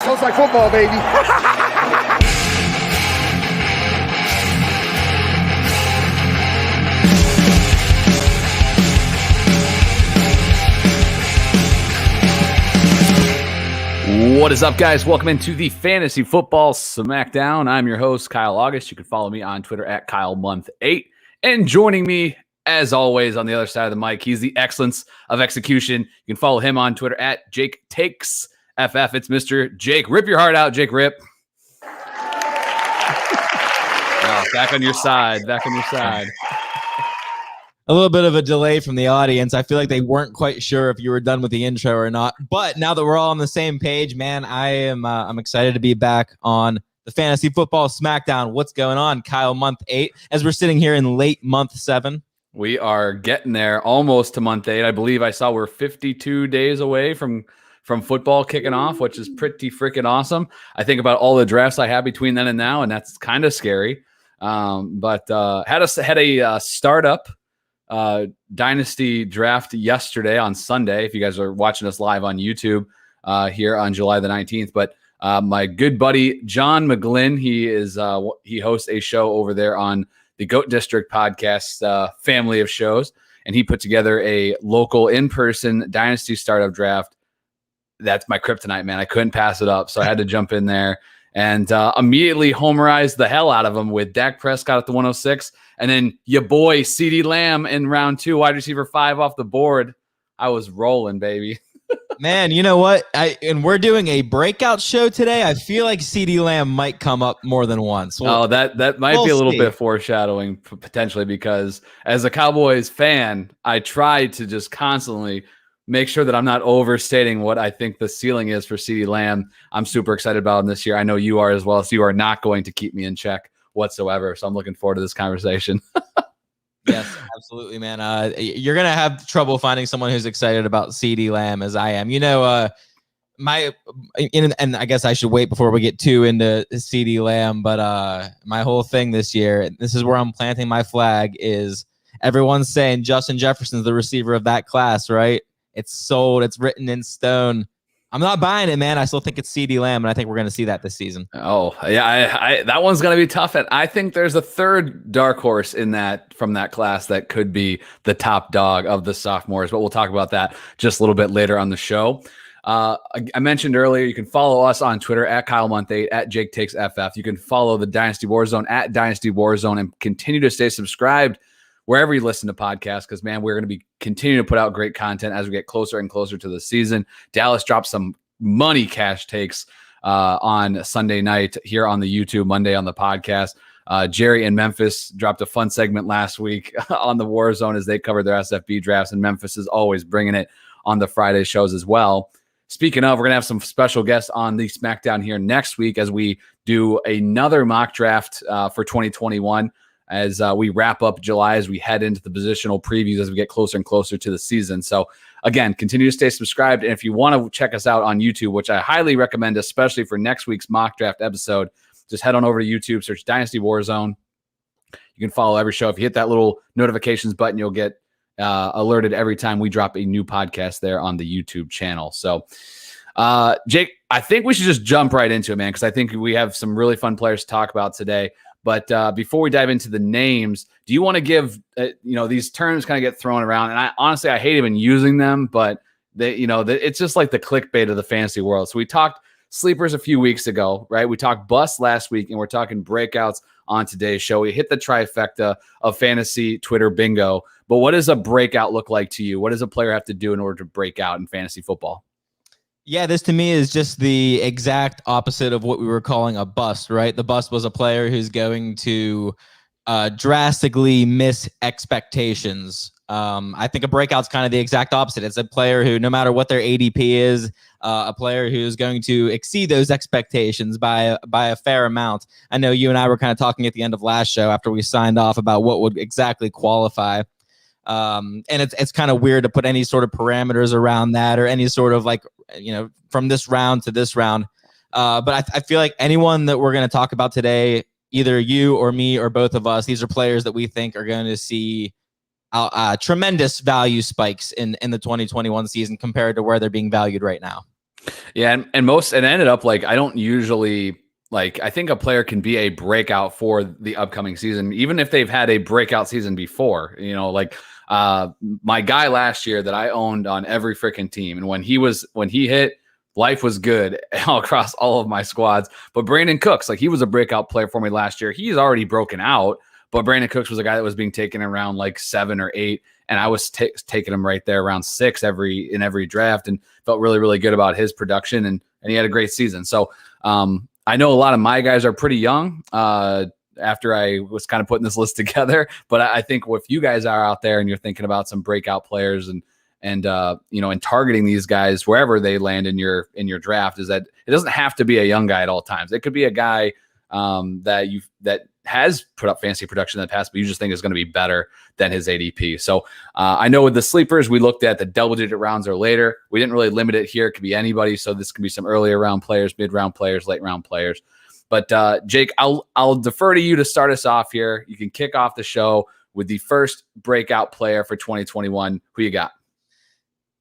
Sounds like football, baby. What is up, guys? Welcome into the Fantasy Football Smackdown. I'm your host, Kyle August. You can follow me on Twitter at KyleMonth8. And joining me, as always, on the other side of the mic, he's the excellence of execution. You can follow him on Twitter at JakeTakesFF. It's Mr. Jake. Rip your heart out, Jake. Rip. Back on your side. Back on your side. A little bit of a delay from the audience. I feel like they weren't quite sure if you were done with the intro or not. But now that we're all on the same page, man, I'm excited to be back on the Fantasy Football Smackdown. What's going on, Kyle? Month 8, as we're sitting here in late month 7. We are getting there, almost to month 8. I believe I saw we're 52 days away from football kicking off, which is pretty freaking awesome. I think about all the drafts I have between then and now, and that's kind of scary. But had a startup dynasty draft yesterday on Sunday, if you guys are watching us live on YouTube here on July the 19th. But my good buddy John McGlynn, he hosts a show over there on the Goat District podcast family of shows, and he put together a local in-person dynasty startup draft. That's my kryptonite, man. I couldn't pass it up, so I had to jump in there and immediately homerized the hell out of him with Dak Prescott at the 106. And then your boy, CeeDee Lamb in round 2, wide receiver 5 off the board. I was rolling, baby. Man, you know what? And we're doing a breakout show today. I feel like CeeDee Lamb might come up more than once. That might be a little bit foreshadowing potentially, because as a Cowboys fan, I try to just constantly make sure that I'm not overstating what I think the ceiling is for CeeDee Lamb. I'm super excited about him this year. I know you are as well, so you are not going to keep me in check whatsoever. So I'm looking forward to this conversation. Yes, absolutely, man. You're going to have trouble finding someone who's excited about CeeDee Lamb as I am. You know, and I guess I should wait before we get too into CeeDee Lamb, but my whole thing this year, this is where I'm planting my flag, is everyone's saying Justin Jefferson's the receiver of that class, right? It's sold. It's written in stone. I'm not buying it, man. I still think it's CeeDee Lamb, and I think we're going to see that this season. Oh, yeah, that one's going to be tough. And I think there's a third dark horse in that from that class that could be the top dog of the sophomores, but we'll talk about that just a little bit later on the show. I mentioned earlier, you can follow us on Twitter at KyleMonth8, at JakeTakesFF. You can follow the Dynasty Warzone at Dynasty Warzone and continue to stay subscribed wherever you listen to podcasts, because, man, we're going to be continuing to put out great content as we get closer and closer to the season. Dallas dropped some money cash takes on Sunday night here on the YouTube, Monday on the podcast. Jerry and Memphis dropped a fun segment last week on the Warzone as they covered their SFB drafts, and Memphis is always bringing it on the Friday shows as well. Speaking of, we're going to have some special guests on the Smackdown here next week as we do another mock draft for 2021. As we wrap up July, as we head into the positional previews, as we get closer and closer to the season. So again, continue to stay subscribed. And if you want to check us out on YouTube, which I highly recommend, especially for next week's mock draft episode, just head on over to YouTube, search Dynasty Warzone. You can follow every show. If you hit that little notifications button, you'll get alerted every time we drop a new podcast there on the YouTube channel. So Jake, I think we should just jump right into it, man, because I think we have some really fun players to talk about today. But before we dive into the names, do you want to give, these terms kind of get thrown around, and I hate even using them, but it's just like the clickbait of the fantasy world. So we talked sleepers a few weeks ago, right? We talked busts last week, and we're talking breakouts on today's show. We hit the trifecta of fantasy Twitter bingo, but what does a breakout look like to you? What does a player have to do in order to break out in fantasy football? Yeah, this to me is just the exact opposite of what we were calling a bust, right? The bust was a player who's going to drastically miss expectations. I think a breakout's kind of the exact opposite. It's a player who, no matter what their ADP is, a player who's going to exceed those expectations by a fair amount. I know you and I were kind of talking at the end of last show after we signed off about what would exactly qualify. And it's kind of weird to put any sort of parameters around that or any sort of from this round to this round. But I feel like anyone that we're going to talk about today, either you or me or both of us, these are players that we think are going to see tremendous value spikes in the 2021 season compared to where they're being valued right now. Yeah, and it ended up like I don't usually like I think a player can be a breakout for the upcoming season, even if they've had a breakout season before. Like my guy last year that I owned on every freaking team, and when he hit, life was good across all of my squads. But Brandon Cooks, like he was a breakout player for me last year. He's already broken out, but Brandon Cooks was a guy that was being taken around like 7 or 8. And I was taking him right there around 6 in every draft, and felt really, really good about his production. And he had a great season. So I know a lot of my guys are pretty young after I was kind of putting this list together. But I think if you guys are out there and you're thinking about some breakout players and targeting these guys wherever they land in your draft, is that it doesn't have to be a young guy at all times. It could be a guy that has put up fancy production in the past, but you just think is going to be better than his ADP. So I know with the sleepers, we looked at the double-digit rounds or later. We didn't really limit it here. It could be anybody. So this could be some earlier round players, mid-round players, late-round players. But Jake, I'll defer to you to start us off here. You can kick off the show with the first breakout player for 2021. Who you got?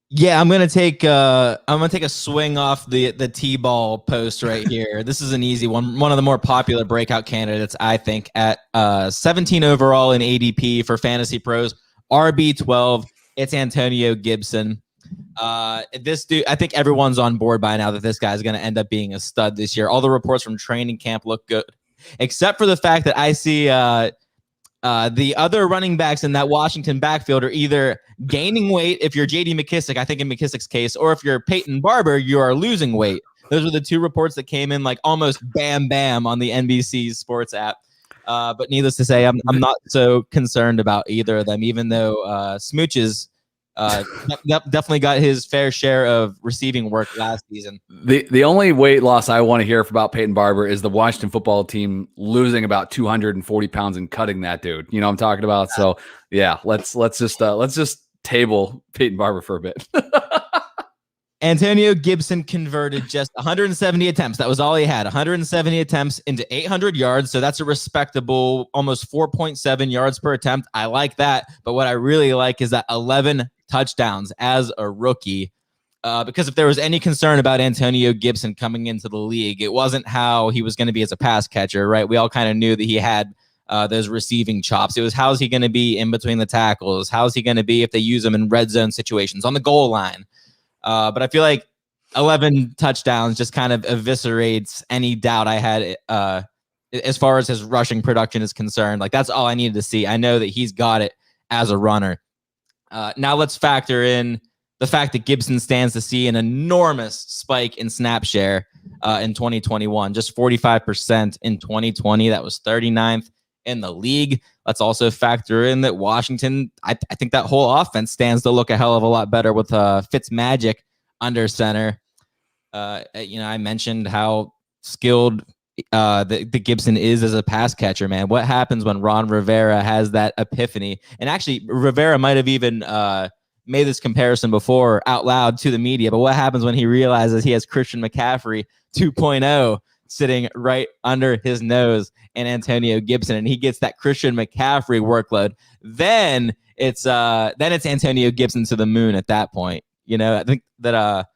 Yeah, I'm gonna take a swing off the T-ball post right here. This is an easy one. One of the more popular breakout candidates, I think, at 17 overall in ADP for Fantasy Pros, RB12. It's Antonio Gibson. This dude, I think everyone's on board by now that this guy's gonna end up being a stud this year. All the reports from training camp look good, except for the fact that I see the other running backs in that Washington backfield are either gaining weight if you're JD McKissick, I think in McKissick's case, or if you're Peyton Barber, you are losing weight. Those are the two reports that came in like almost bam on the NBC Sports app. But needless to say, I'm not so concerned about either of them, even though Smooches definitely got his fair share of receiving work last season. The only weight loss I want to hear about Peyton Barber is the Washington football team losing about 240 pounds and cutting that dude. You know what I'm talking about? So yeah, let's just table Peyton Barber for a bit. Antonio Gibson converted just 170 attempts. That was all he had. 170 attempts into 800 yards. So that's a respectable almost 4.7 yards per attempt. I like that. But what I really like is that 11 touchdowns as a rookie. Because if there was any concern about Antonio Gibson coming into the league, it wasn't how he was going to be as a pass catcher, right? We all kind of knew that he had those receiving chops. It was how's he going to be in between the tackles? How's he going to be if they use him in red zone situations on the goal line? But I feel like 11 touchdowns just kind of eviscerates any doubt I had as far as his rushing production is concerned. Like, that's all I needed to see. I know that he's got it as a runner. Now let's factor in the fact that Gibson stands to see an enormous spike in snap share in 2021, just 45% in 2020. That was 39th in the league. Let's also factor in that Washington, I think that whole offense stands to look a hell of a lot better with Fitzmagic under center. I mentioned how skilled the Gibson is as a pass catcher, man. What happens when Ron Rivera has that epiphany? And actually, Rivera might have even made this comparison before out loud to the media, but what happens when he realizes he has Christian McCaffrey 2.0 sitting right under his nose and Antonio Gibson, and he gets that Christian McCaffrey workload? Then it's Antonio Gibson to the moon at that point. I think that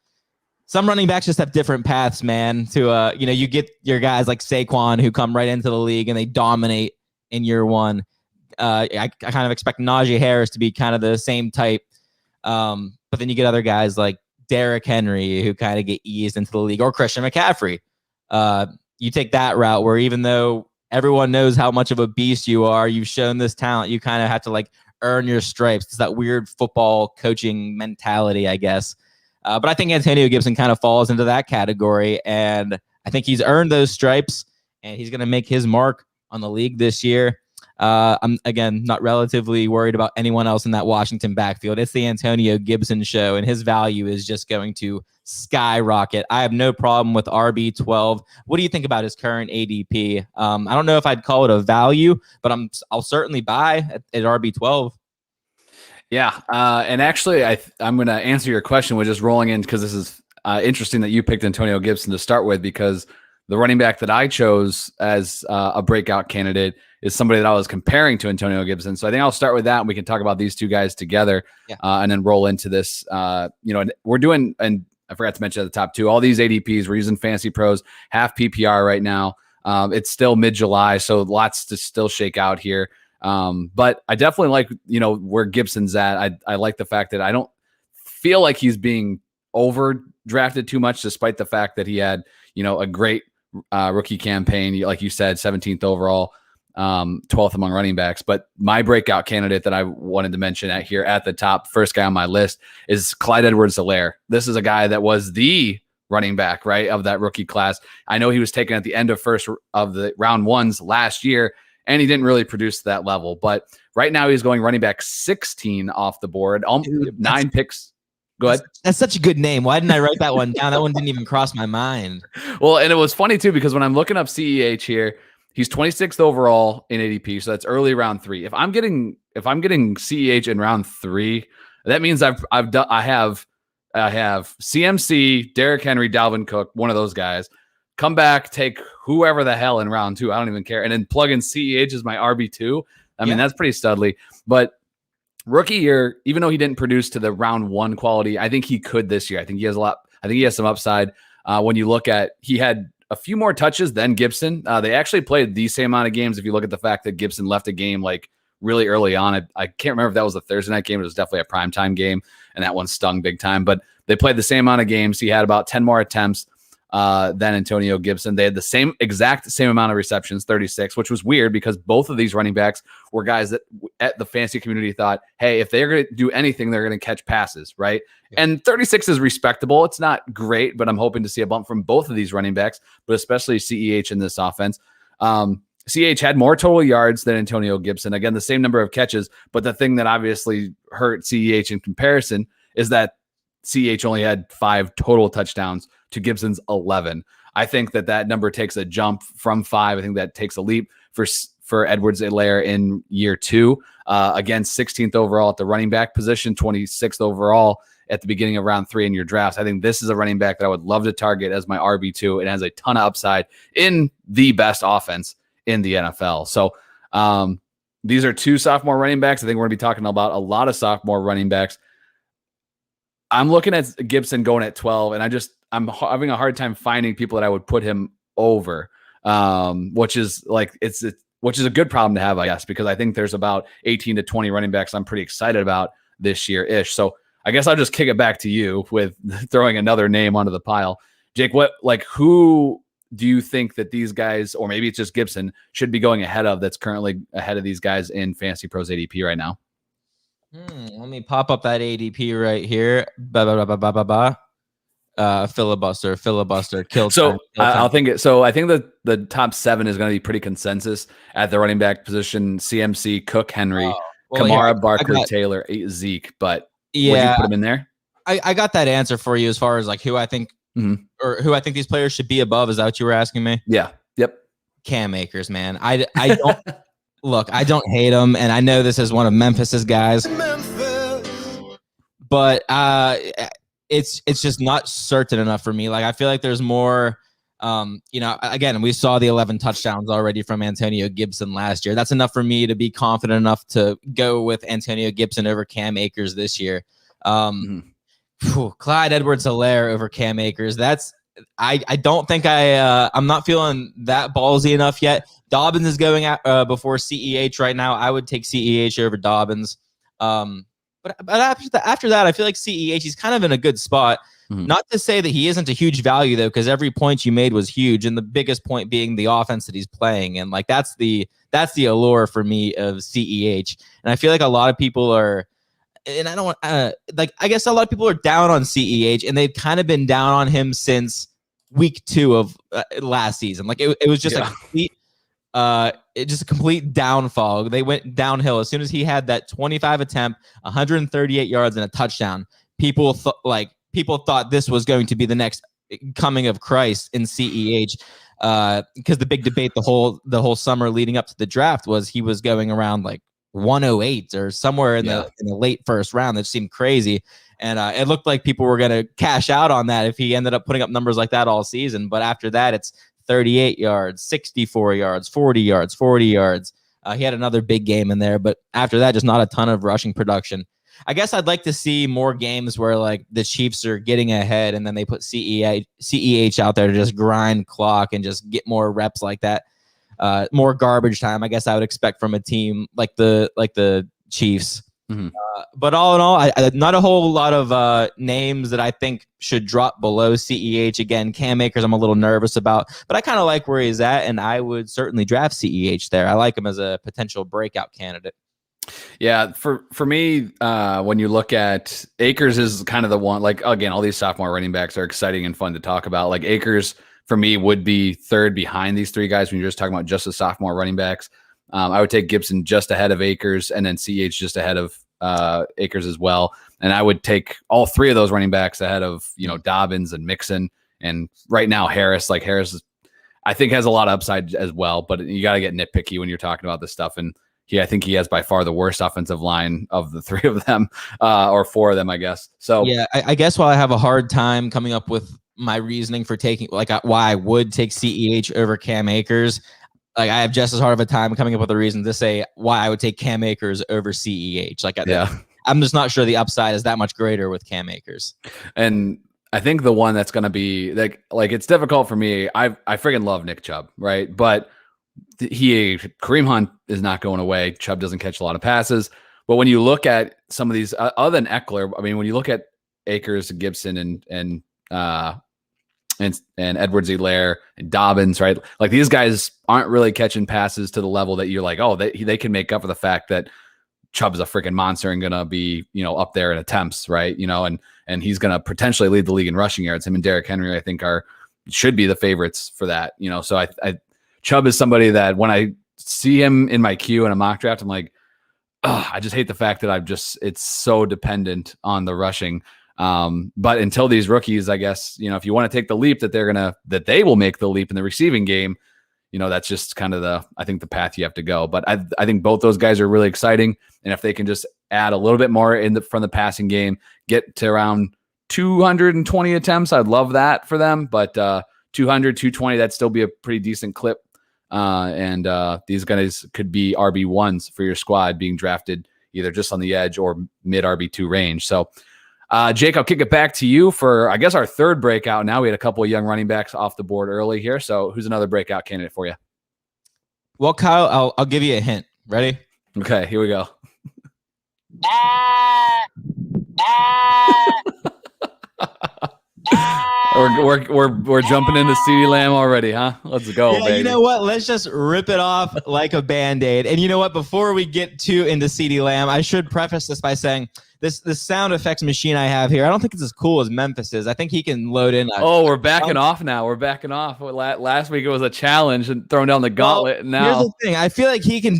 some running backs just have different paths, man. To you get your guys like Saquon who come right into the league and they dominate in year one. I kind of expect Najee Harris to be kind of the same type. But then you get other guys like Derrick Henry who kind of get eased into the league, or Christian McCaffrey. You take that route where even though everyone knows how much of a beast you are, you've shown this talent, you kind of have to like earn your stripes. It's that weird football coaching mentality, I guess. But I think Antonio Gibson kind of falls into that category, and I think he's earned those stripes, and he's going to make his mark on the league this year. I'm, again, not relatively worried about anyone else in that Washington backfield. It's the Antonio Gibson show, and his value is just going to skyrocket. I have no problem with RB12. What do you think about his current ADP? I don't know if I'd call it a value, but I'll certainly buy at RB12. Yeah, and actually, I'm going to answer your question with just rolling in, because this is interesting that you picked Antonio Gibson to start with, because the running back that I chose as a breakout candidate is somebody that I was comparing to Antonio Gibson. So I think I'll start with that, and we can talk about these two guys together, and then roll into this. We're doing I forgot to mention at the top two. All these ADPs, we're using Fantasy Pros, half PPR right now. It's still mid-July, so lots to still shake out here. But I definitely like, where Gibson's at. I like the fact that I don't feel like he's being overdrafted too much, despite the fact that he had, a great rookie campaign. Like you said, 17th overall, 12th among running backs. But my breakout candidate that I wanted to mention here at the top, first guy on my list, is Clyde Edwards-Helaire. This is a guy that was the running back, right, of that rookie class. I know he was taken at the end of first of the round ones last year, and he didn't really produce to that level. But right now he's going running back 16 off the board, 9 picks. Go ahead. That's such a good name. Why didn't I write that one down? That one didn't even cross my mind. Well, and it was funny too, because when I'm looking up CEH here, he's 26th overall in ADP, so that's early round 3. If I'm getting CEH in round 3, that means I have CMC, Derrick Henry, Dalvin Cook, one of those guys. Come back, take whoever the hell in round 2. I don't even care, and then plug in CEH as my RB2. I mean, that's pretty studly. But rookie year, even though he didn't produce to the round 1 quality, I think he could this year. I think he has a lot. I think he has some upside. When you look at, he had a few more touches than Gibson. They actually played the same amount of games. If you look at the fact that Gibson left a game like really early on, I can't remember if that was a Thursday night game. It was definitely a primetime game, and that one stung big time. But they played the same amount of games. He had about 10 more attempts than Antonio Gibson. They had the exact same amount of receptions, 36, which was weird because both of these running backs were guys that at the fantasy community thought, hey, if they're going to do anything, they're going to catch passes, right? Yeah. And 36 is respectable. It's not great, but I'm hoping to see a bump from both of these running backs, but especially CEH in this offense. CEH had more total yards than Antonio Gibson. Again, the same number of catches, but the thing that obviously hurt CEH in comparison is that CEH only had 5 total touchdowns to Gibson's 11. I think that number takes a jump from 5. I think that takes a leap for Edwards-Helaire in year 2. Again, 16th overall at the running back position, 26th overall at the beginning of round 3 in your drafts. I think this is a running back that I would love to target as my RB2. It has a ton of upside in the best offense in the NFL. So these are 2 sophomore running backs. I think we're going to be talking about a lot of sophomore running backs. I'm looking at Gibson going at 12, and I'm having a hard time finding people that I would put him over, which is a good problem to have, I guess, because I think there's about 18 to 20 running backs I'm pretty excited about this year-ish. So I guess I'll just kick it back to you with throwing another name onto the pile. Jake, who do you think that these guys, or maybe it's just Gibson, should be going ahead of that's currently ahead of these guys in Fantasy Pros ADP right now? Let me pop up that ADP right here. Filibuster. Kill time. I think that the top 7 is going to be pretty consensus at the running back position. CMC, Cook, Henry, Kamara, Barker, Taylor, Zeke. But would you put him in there? I got that answer for you as far as like who I think or who I think these players should be above. Is that what you were asking me? Yeah. Yep. Cam Akers, man. I don't look. I don't hate him, and I know this is one of Memphis's guys, but it's just not certain enough for me. Like, I feel like there's more. Again, we saw the 11 touchdowns already from Antonio Gibson last year. That's enough for me to be confident enough to go with Antonio Gibson over Cam Akers this year. Clyde Edwards-Helaire over Cam Akers. I don't think I'm not feeling that ballsy enough yet. Dobbins is going before CEH right now. I would take CEH over Dobbins. But after that, I feel like CEH, he's kind of in a good spot. Not to say that he isn't a huge value, though, because every point you made was huge, and the biggest point being the offense that he's playing. And like that's the allure for me of CEH. And I feel like a lot of people are, and I don't want I guess a lot of people are down on CEH, and they've kind of been down on him since week 2 of last season. Like it was just a complete downfall. They went downhill as soon as he had that 25 attempt, 138 yards and a touchdown. People thought this was going to be the next coming of Christ in CEH, because the big debate the whole summer leading up to the draft was he was going around like 108 or somewhere in the late first round. That seemed crazy, and it looked like people were going to cash out on that if he ended up putting up numbers like that all season. But after that, it's 38 yards, 64 yards, 40 yards, 40 yards. He had another big game in there, but after that, just not a ton of rushing production. I guess I'd like to see more games where like the Chiefs are getting ahead and then they put CEH out there to just grind clock and just get more reps like that. More garbage time, I guess I would expect from a team like the Chiefs. Mm-hmm. But all in all, I not a whole lot of names that I think should drop below CEH. Again, Cam Akers I'm a little nervous about, but I kind of like where he's at, and I would certainly draft CEH there. I like him as a potential breakout candidate. Yeah, for me, when you look at Akers is kind of the one, like, again, all these sophomore running backs are exciting and fun to talk about. Like Akers, for me, would be third behind these three guys when you're just talking about just the sophomore running backs. I would take Gibson just ahead of Akers and then CH just ahead of Akers as well. And I would take all three of those running backs ahead of, Dobbins and Mixon. And right now, Harris, I think has a lot of upside as well, but you got to get nitpicky when you're talking about this stuff. And I think he has by far the worst offensive line of the three of them, or four of them, I guess. So yeah, I guess while I have a hard time coming up with my reasoning for taking, why I would take CEH over Cam Akers, I have just as hard of a time coming up with a reason to say why I would take Cam Akers over CEH. I'm just not sure the upside is that much greater with Cam Akers. And I think the one that's going to be like it's difficult for me. I freaking love Nick Chubb, right? But Kareem Hunt is not going away. Chubb doesn't catch a lot of passes. But when you look at some of these, other than Eckler, I mean, when you look at Akers and Gibson and Edwards-Helaire and Dobbins, right? Like these guys aren't really catching passes to the level that you're like, oh, they can make up for the fact that Chubb's a freaking monster and gonna be, up there in attempts, right? And he's gonna potentially lead the league in rushing yards. Him and Derrick Henry, I think, should be the favorites for that. So I Chubb is somebody that when I see him in my queue in a mock draft, I'm like, oh, I just hate the fact that it's so dependent on the rushing. But until these rookies, I guess, if you want to take the leap that they will make the leap in the receiving game, that's just kind of the path you have to go. But I think both those guys are really exciting. And if they can just add a little bit more from the passing game, get to around 220 attempts, I'd love that for them. But 200, 220, that'd still be a pretty decent clip. And these guys could be RB1s for your squad being drafted either just on the edge or mid RB2 range. So, Jake, I'll kick it back to you for, I guess, our third breakout. Now we had a couple of young running backs off the board early here. So who's another breakout candidate for you? Well, Kyle, I'll give you a hint. Ready? Okay, here we go. We're jumping into CeeDee Lamb already, huh? Let's go, baby. You know what? Let's just rip it off like a Band-Aid. And you know what? Before we get too into CeeDee Lamb, I should preface this by saying this sound effects machine I have here, I don't think it's as cool as Memphis is. I think he can load in. We're backing off now. We're backing off. Last week it was a challenge and throwing down the gauntlet. Well, now here's the thing. I feel like he can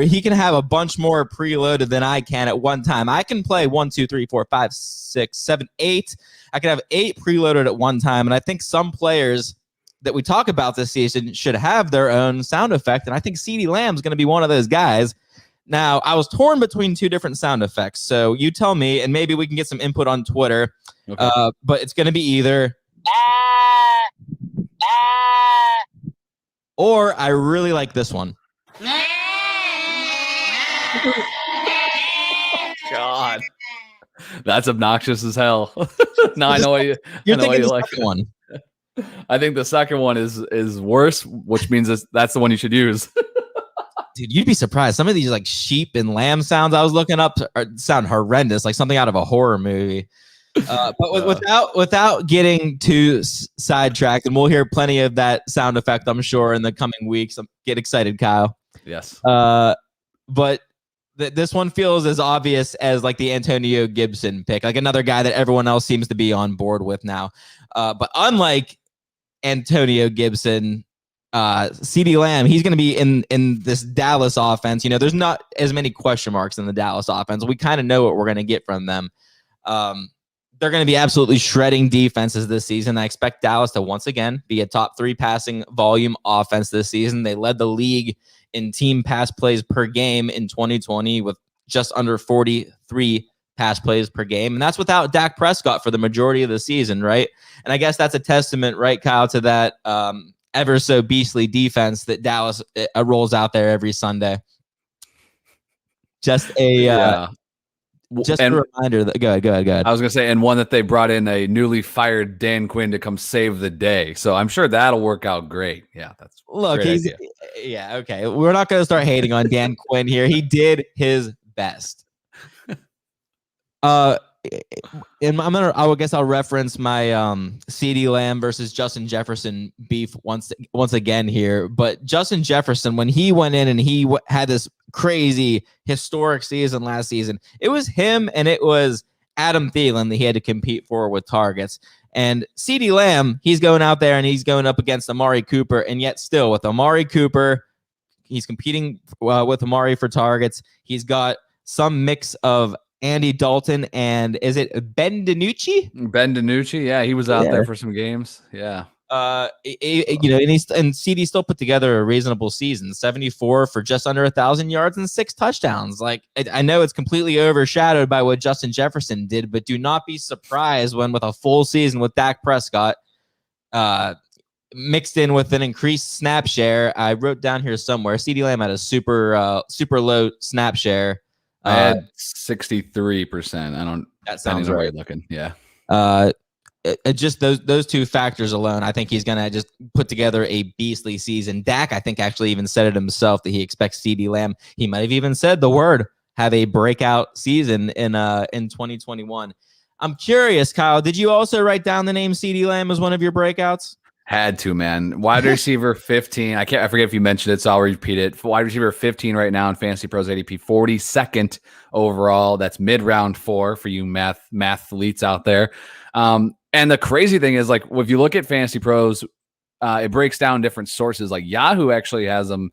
he can have a bunch more preloaded than I can at one time. I can play 1, 2, 3, 4, 5, 6, 7, 8. I can have 8 preloaded at one time. And I think some players that we talk about this season should have their own sound effect. And I think CeeDee Lamb is going to be one of those guys. Now, I was torn between 2 different sound effects. So you tell me, and maybe we can get some input on Twitter. Okay. But it's going to be either or I really like this one. God. That's obnoxious as hell. No, I know what you like. One. I think the second one is worse, which means that's the one you should use. Dude, you'd be surprised. Some of these like sheep and lamb sounds I was looking up sound horrendous, like something out of a horror movie. But without getting too sidetracked, and we'll hear plenty of that sound effect, I'm sure, in the coming weeks. Get excited, Kyle. Yes. But this one feels as obvious as like the Antonio Gibson pick, like another guy that everyone else seems to be on board with now. But unlike Antonio Gibson, CeeDee Lamb, he's going to be in this Dallas offense. There's not as many question marks in the Dallas offense. We kind of know what we're going to get from them. They're going to be absolutely shredding defenses this season. I expect Dallas to once again be a top 3 passing volume offense this season. They led the league in team pass plays per game in 2020 with just under 43 pass plays per game. And that's without Dak Prescott for the majority of the season, right? And I guess that's a testament, right, Kyle, to that ever so beastly defense that Dallas rolls out there every Sunday. Just a Just and a reminder that go ahead. I was gonna say, and one that they brought in a newly fired Dan Quinn to come save the day. So I'm sure that'll work out great. Yeah, that's Look, great idea. yeah, okay. We're not gonna start hating on Dan Quinn here. He did his best. And I guess I'll reference my CeeDee Lamb versus Justin Jefferson beef once again here. But Justin Jefferson, when he went in and he had this crazy historic season last season, it was him and it was Adam Thielen that he had to compete for with targets. And CeeDee Lamb, he's going out there and he's going up against Amari Cooper, and yet still with Amari Cooper, he's competing with Amari for targets. He's got some mix of Andy Dalton and is it Ben DiNucci? Ben DiNucci, yeah, he was out there for some games. Yeah. And CD still put together a reasonable season, 74 for just under 1,000 yards and 6 touchdowns. Like, I know it's completely overshadowed by what Justin Jefferson did, but do not be surprised when with a full season with Dak Prescott, mixed in with an increased snap share. I wrote down here somewhere, CeeDee Lamb had a super low snap share. I had 63%. I don't. That sounds right. Looking, yeah. Just those two factors alone, I think he's gonna just put together a beastly season. Dak, I think, actually even said it himself that he expects CeeDee Lamb. He might have even said the word have a breakout season in 2021. I'm curious, Kyle. Did you also write down the name CeeDee Lamb as one of your breakouts? Had to, man. Wide receiver 15. I forget if you mentioned it, so I'll repeat it. Wide receiver 15 right now in Fantasy Pros ADP, 42nd overall. That's mid-round 4 for you math elites out there. And the crazy thing is, like, if you look at Fantasy Pros, it breaks down different sources. Like Yahoo actually has them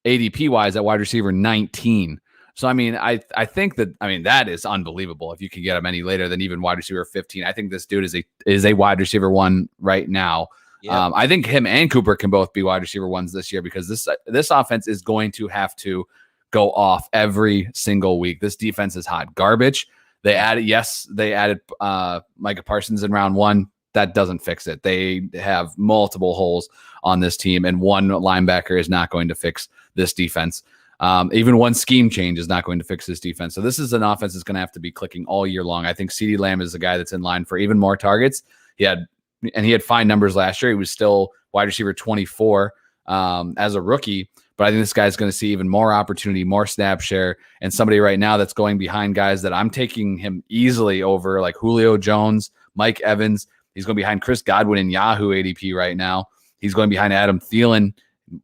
ADP-wise at wide receiver 19. So, I mean, I think that is unbelievable if you can get him any later than even wide receiver 15. I think this dude is a wide receiver 1 right now. Yep. I think him and Cooper can both be wide receiver 1s this year because this offense is going to have to go off every single week. This defense is hot garbage. They added Micah Parsons in round 1. That doesn't fix it. They have multiple holes on this team, and one linebacker is not going to fix this defense. Even one scheme change is not going to fix this defense. So this is an offense that's going to have to be clicking all year long. I think CeeDee Lamb is the guy that's in line for even more targets. He had fine numbers last year. He was still wide receiver 24 as a rookie. But I think this guy's going to see even more opportunity, more snap share, and somebody right now that's going behind guys that I'm taking him easily over, like Julio Jones, Mike Evans. He's going behind Chris Godwin in Yahoo ADP right now. He's going behind Adam Thielen,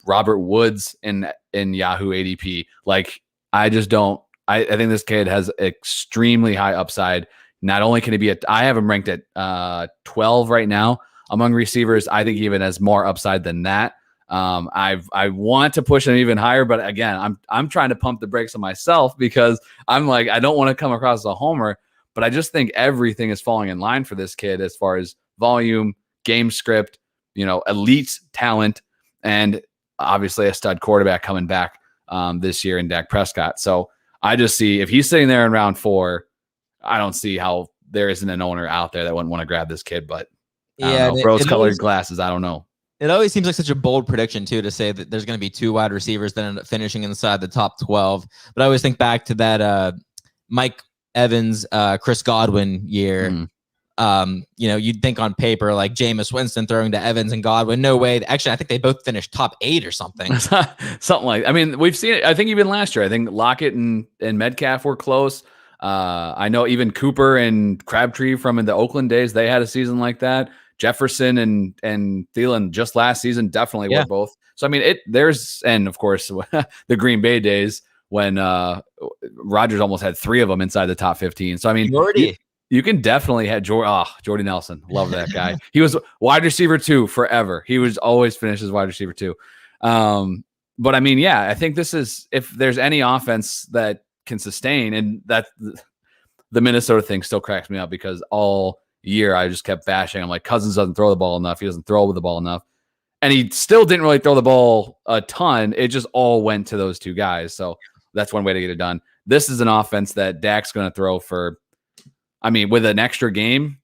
Robert Woods in Yahoo ADP. Like, I just don't. I think this kid has extremely high upside. Not only can he be I have him ranked at 12 right now among receivers. I think he even has more upside than that. I want to push him even higher, but again, I'm trying to pump the brakes on myself because I'm like, I don't want to come across as a homer, but I just think everything is falling in line for this kid as far as volume, game script, elite talent, and obviously a stud quarterback coming back this year in Dak Prescott. So I just see if he's sitting there in round 4, I don't see how there isn't an owner out there that wouldn't want to grab this kid, but rose-colored glasses, I don't know. It always seems like such a bold prediction, too, to say that there's going to be 2 wide receivers that end up finishing inside the top 12. But I always think back to that Mike Evans, Chris Godwin year. You'd think on paper, like Jameis Winston throwing to Evans and Godwin. No way. Actually, I think they both finished top 8 or something. Something like, I mean, we've seen it. I think even last year, I think Lockett and Metcalf were close. I know even Cooper and Crabtree from in the Oakland days, they had a season like that. Jefferson and Thielen just last season definitely were both. So, I mean, and of course, the Green Bay days when Rodgers almost had 3 of them inside the top 15. So, I mean, you can definitely have Jordy Nelson. Love that guy. He was wide receiver 2 forever. He was always finished as wide receiver 2. But I mean, yeah, I think this is, if there's any offense that can sustain, and that the Minnesota thing still cracks me up because all year I just kept bashing. I'm like, Cousins doesn't throw the ball enough. He doesn't throw with the ball enough. And he still didn't really throw the ball a ton. It just all went to those 2 guys. So that's one way to get it done. This is an offense that Dak's going to throw for, I mean, with an extra game,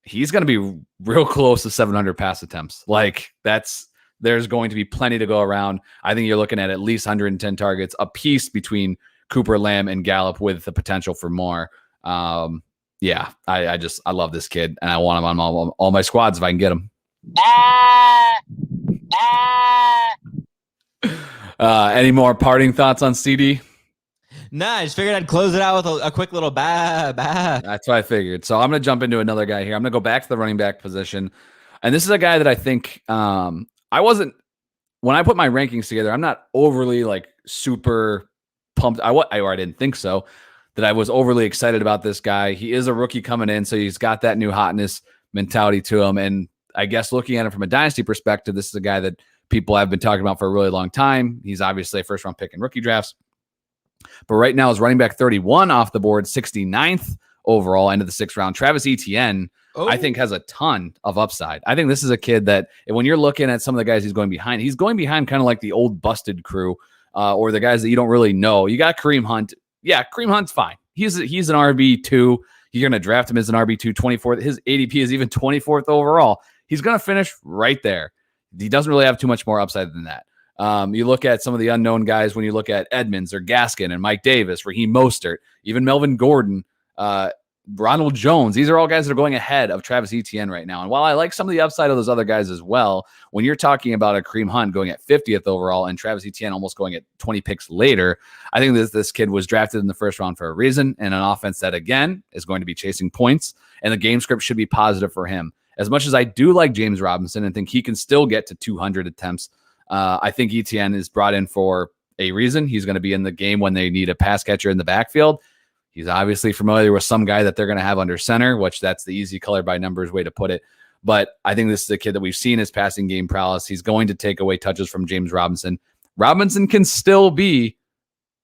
he's going to be real close to 700 pass attempts. Like, there's going to be plenty to go around. I think you're looking at least 110 targets a piece between Cooper, Lamb, and Gallup with the potential for more. Yeah, I love this kid, and I want him on all my squads if I can get him. Any more parting thoughts on CD? Nah, I just figured I'd close it out with a quick little bah. That's what I figured. So I'm going to jump into another guy here. I'm going to go back to the running back position. And this is a guy that I think I wasn't, when I put my rankings together, I'm not overly like super pumped. I didn't think so, that I was overly excited about this guy. He is a rookie coming in, so he's got that new hotness mentality to him. And I guess looking at him from a dynasty perspective, this is a guy that people have been talking about for a really long time. He's obviously a first round pick in rookie drafts. But right now is running back 31 off the board, 69th overall, end of the 6th round. Travis Etienne, I think, has a ton of upside. I think this is a kid that when you're looking at some of the guys he's going behind kind of like the old busted crew or the guys that you don't really know. You got Kareem Hunt. Yeah, Kareem Hunt's fine. He's an RB2. You're going to draft him as an RB2, 24th. His ADP is even 24th overall. He's going to finish right there. He doesn't really have too much more upside than that. You look at some of the unknown guys when you look at Edmonds or Gaskin and Mike Davis, Raheem Mostert, even Melvin Gordon, Ronald Jones. These are all guys that are going ahead of Travis Etienne right now. And while I like some of the upside of those other guys as well, when you're talking about a Kareem Hunt going at 50th overall and Travis Etienne almost going at 20 picks later, I think this kid was drafted in the first round for a reason, and an offense that, again, is going to be chasing points, and the game script should be positive for him. As much as I do like James Robinson and think he can still get to 200 attempts, I think Etienne is brought in for a reason. He's going to be in the game when they need a pass catcher in the backfield. He's obviously familiar with some guy that they're going to have under center, which that's the easy color by numbers way to put it. But I think this is a kid that we've seen his passing game prowess. He's going to take away touches from James Robinson. Robinson can still be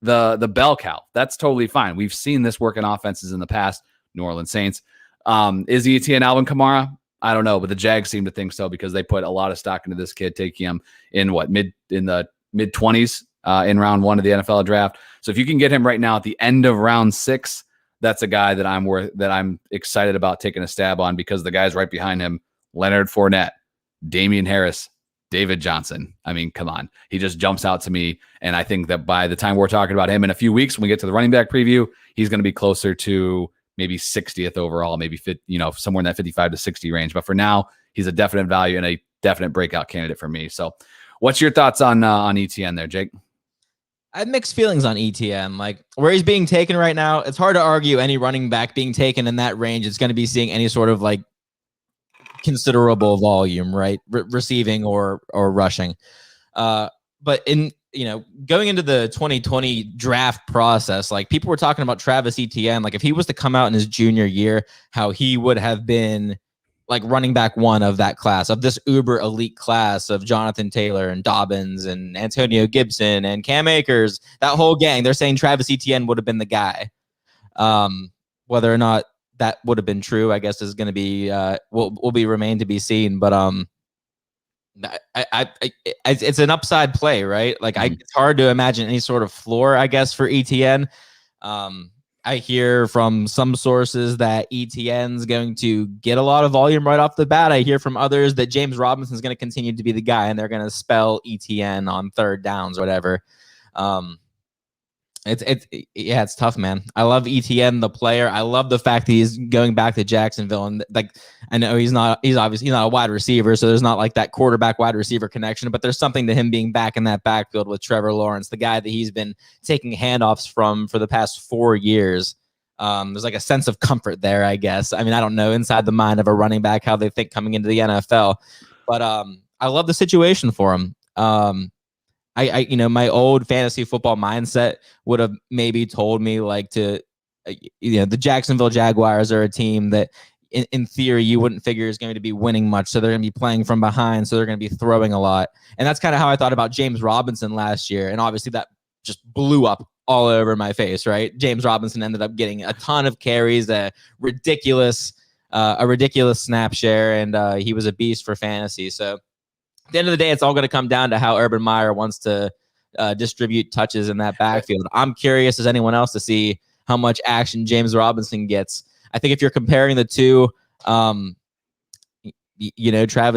the bell cow. That's totally fine. We've seen this work in offenses in the past. New Orleans Saints. Is Etienne Alvin Kamara? I don't know, but the Jags seem to think so because they put a lot of stock into this kid, taking him in the mid 20s in round 1 of the NFL draft. So if you can get him right now at the end of round 6, that's a guy that I'm excited about taking a stab on, because the guys right behind him, Leonard Fournette, Damian Harris, David Johnson. I mean, come on. He just jumps out to me. And I think that by the time we're talking about him in a few weeks, when we get to the running back preview, he's going to be closer to maybe 60th overall, maybe somewhere in that 55 to 60 range. But for now, he's a definite value and a definite breakout candidate for me. So what's your thoughts on ETN there, Jake? I have mixed feelings on ETN. Like, where he's being taken right now, it's hard to argue any running back being taken in that range is going to be seeing any sort of like considerable volume, right? Receiving or rushing. But in, going into the 2020 draft process, like, people were talking about Travis Etienne. Like, if he was to come out in his junior year, how he would have been like running back 1 of that class, of this uber elite class of Jonathan Taylor and Dobbins and Antonio Gibson and Cam Akers, that whole gang. They're saying Travis Etienne would have been the guy. Whether or not that would have been true, I guess, is going to be will be remain to be seen. But it's an upside play, right? Like, it's hard to imagine any sort of floor, I guess, for ETN. I hear from some sources that ETN's going to get a lot of volume right off the bat. I hear from others that James Robinson's going to continue to be the guy, and they're going to spell ETN on third downs or whatever. It's tough, man. I love ETN, the player. I love the fact that he's going back to Jacksonville, and like, I know he's obviously not a wide receiver, so there's not like that quarterback wide receiver connection, but there's something to him being back in that backfield with Trevor Lawrence, the guy that he's been taking handoffs from for the past 4 years. There's like a sense of comfort there, I guess. I mean, I don't know inside the mind of a running back how they think coming into the NFL, but I love the situation for him. My old fantasy football mindset would have maybe told me like the Jacksonville Jaguars are a team that in theory you wouldn't figure is going to be winning much. So they're going to be playing from behind. So they're going to be throwing a lot. And that's kind of how I thought about James Robinson last year. And obviously that just blew up all over my face, right? James Robinson ended up getting a ton of carries, a ridiculous snap share. And he was a beast for fantasy. So at the end of the day, it's all going to come down to how Urban Meyer wants to distribute touches in that backfield. I'm curious as anyone else to see how much action James Robinson gets. I think if you're comparing the two, Travis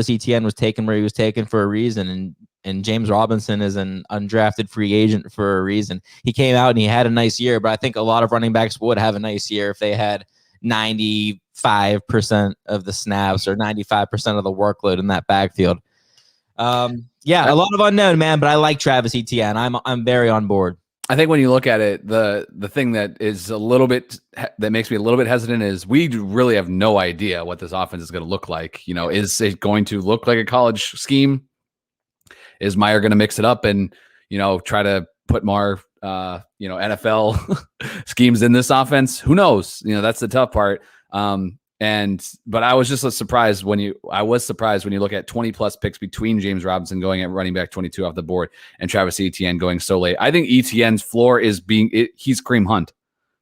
Etienne was taken where he was taken for a reason. And And James Robinson is an undrafted free agent for a reason. He came out and he had a nice year, but I think a lot of running backs would have a nice year if they had 95% of the snaps or 95% of the workload in that backfield. Yeah, a lot of unknown, man, but I like Travis Etienne. I'm very on board. I think when you look at it, the thing that is a little bit that makes me a little bit hesitant is we really have no idea what this offense is going to look like. You know, is it going to look like a college scheme? Is Meyer going to mix it up and, you know, try to put more, you know, NFL schemes in this offense? Who knows? You know, that's the tough part. But I was just surprised when you look at 20 plus picks between James Robinson going at running back 22 off the board and Travis Etienne going so late. I think Etienne's floor is he's Kareem Hunt,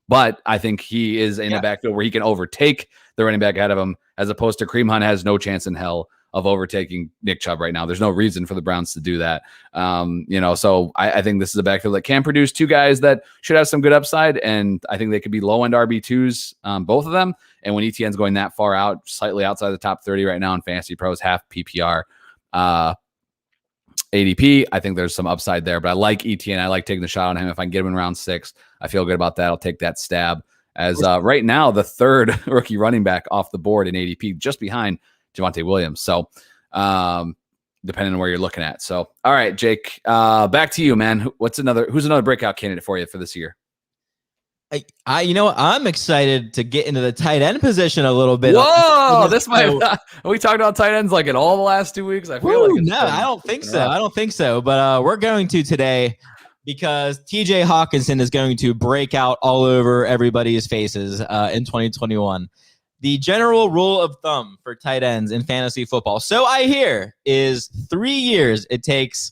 but I think he is in a backfield where he can overtake the running back ahead of him, as opposed to Kareem Hunt has no chance in hell of overtaking Nick Chubb right now. There's no reason for the Browns to do that. You know, so I think this is a backfield that can produce two guys that should have some good upside, and I think they could be low-end RB2s, both of them. And when Etienne's going that far out, slightly outside the top 30 right now in Fantasy Pros, half PPR, ADP, I think there's some upside there. But I like Etienne. I like taking the shot on him. If I can get him in round 6, I feel good about that. I'll take that stab. As right now, the third rookie running back off the board in ADP, just behind Javonte Williams. So depending on where you're looking at. So, all right, Jake, back to you, man. Who's another breakout candidate for you for this year? You know what? I'm excited to get into the tight end position a little bit. Whoa, we talked about tight ends like in all the last 2 weeks. I feel like I don't think so. I don't think so. But we're going to today because TJ Hawkinson is going to break out all over everybody's faces in 2021. The general rule of thumb for tight ends in fantasy football, so I hear, is 3 years it takes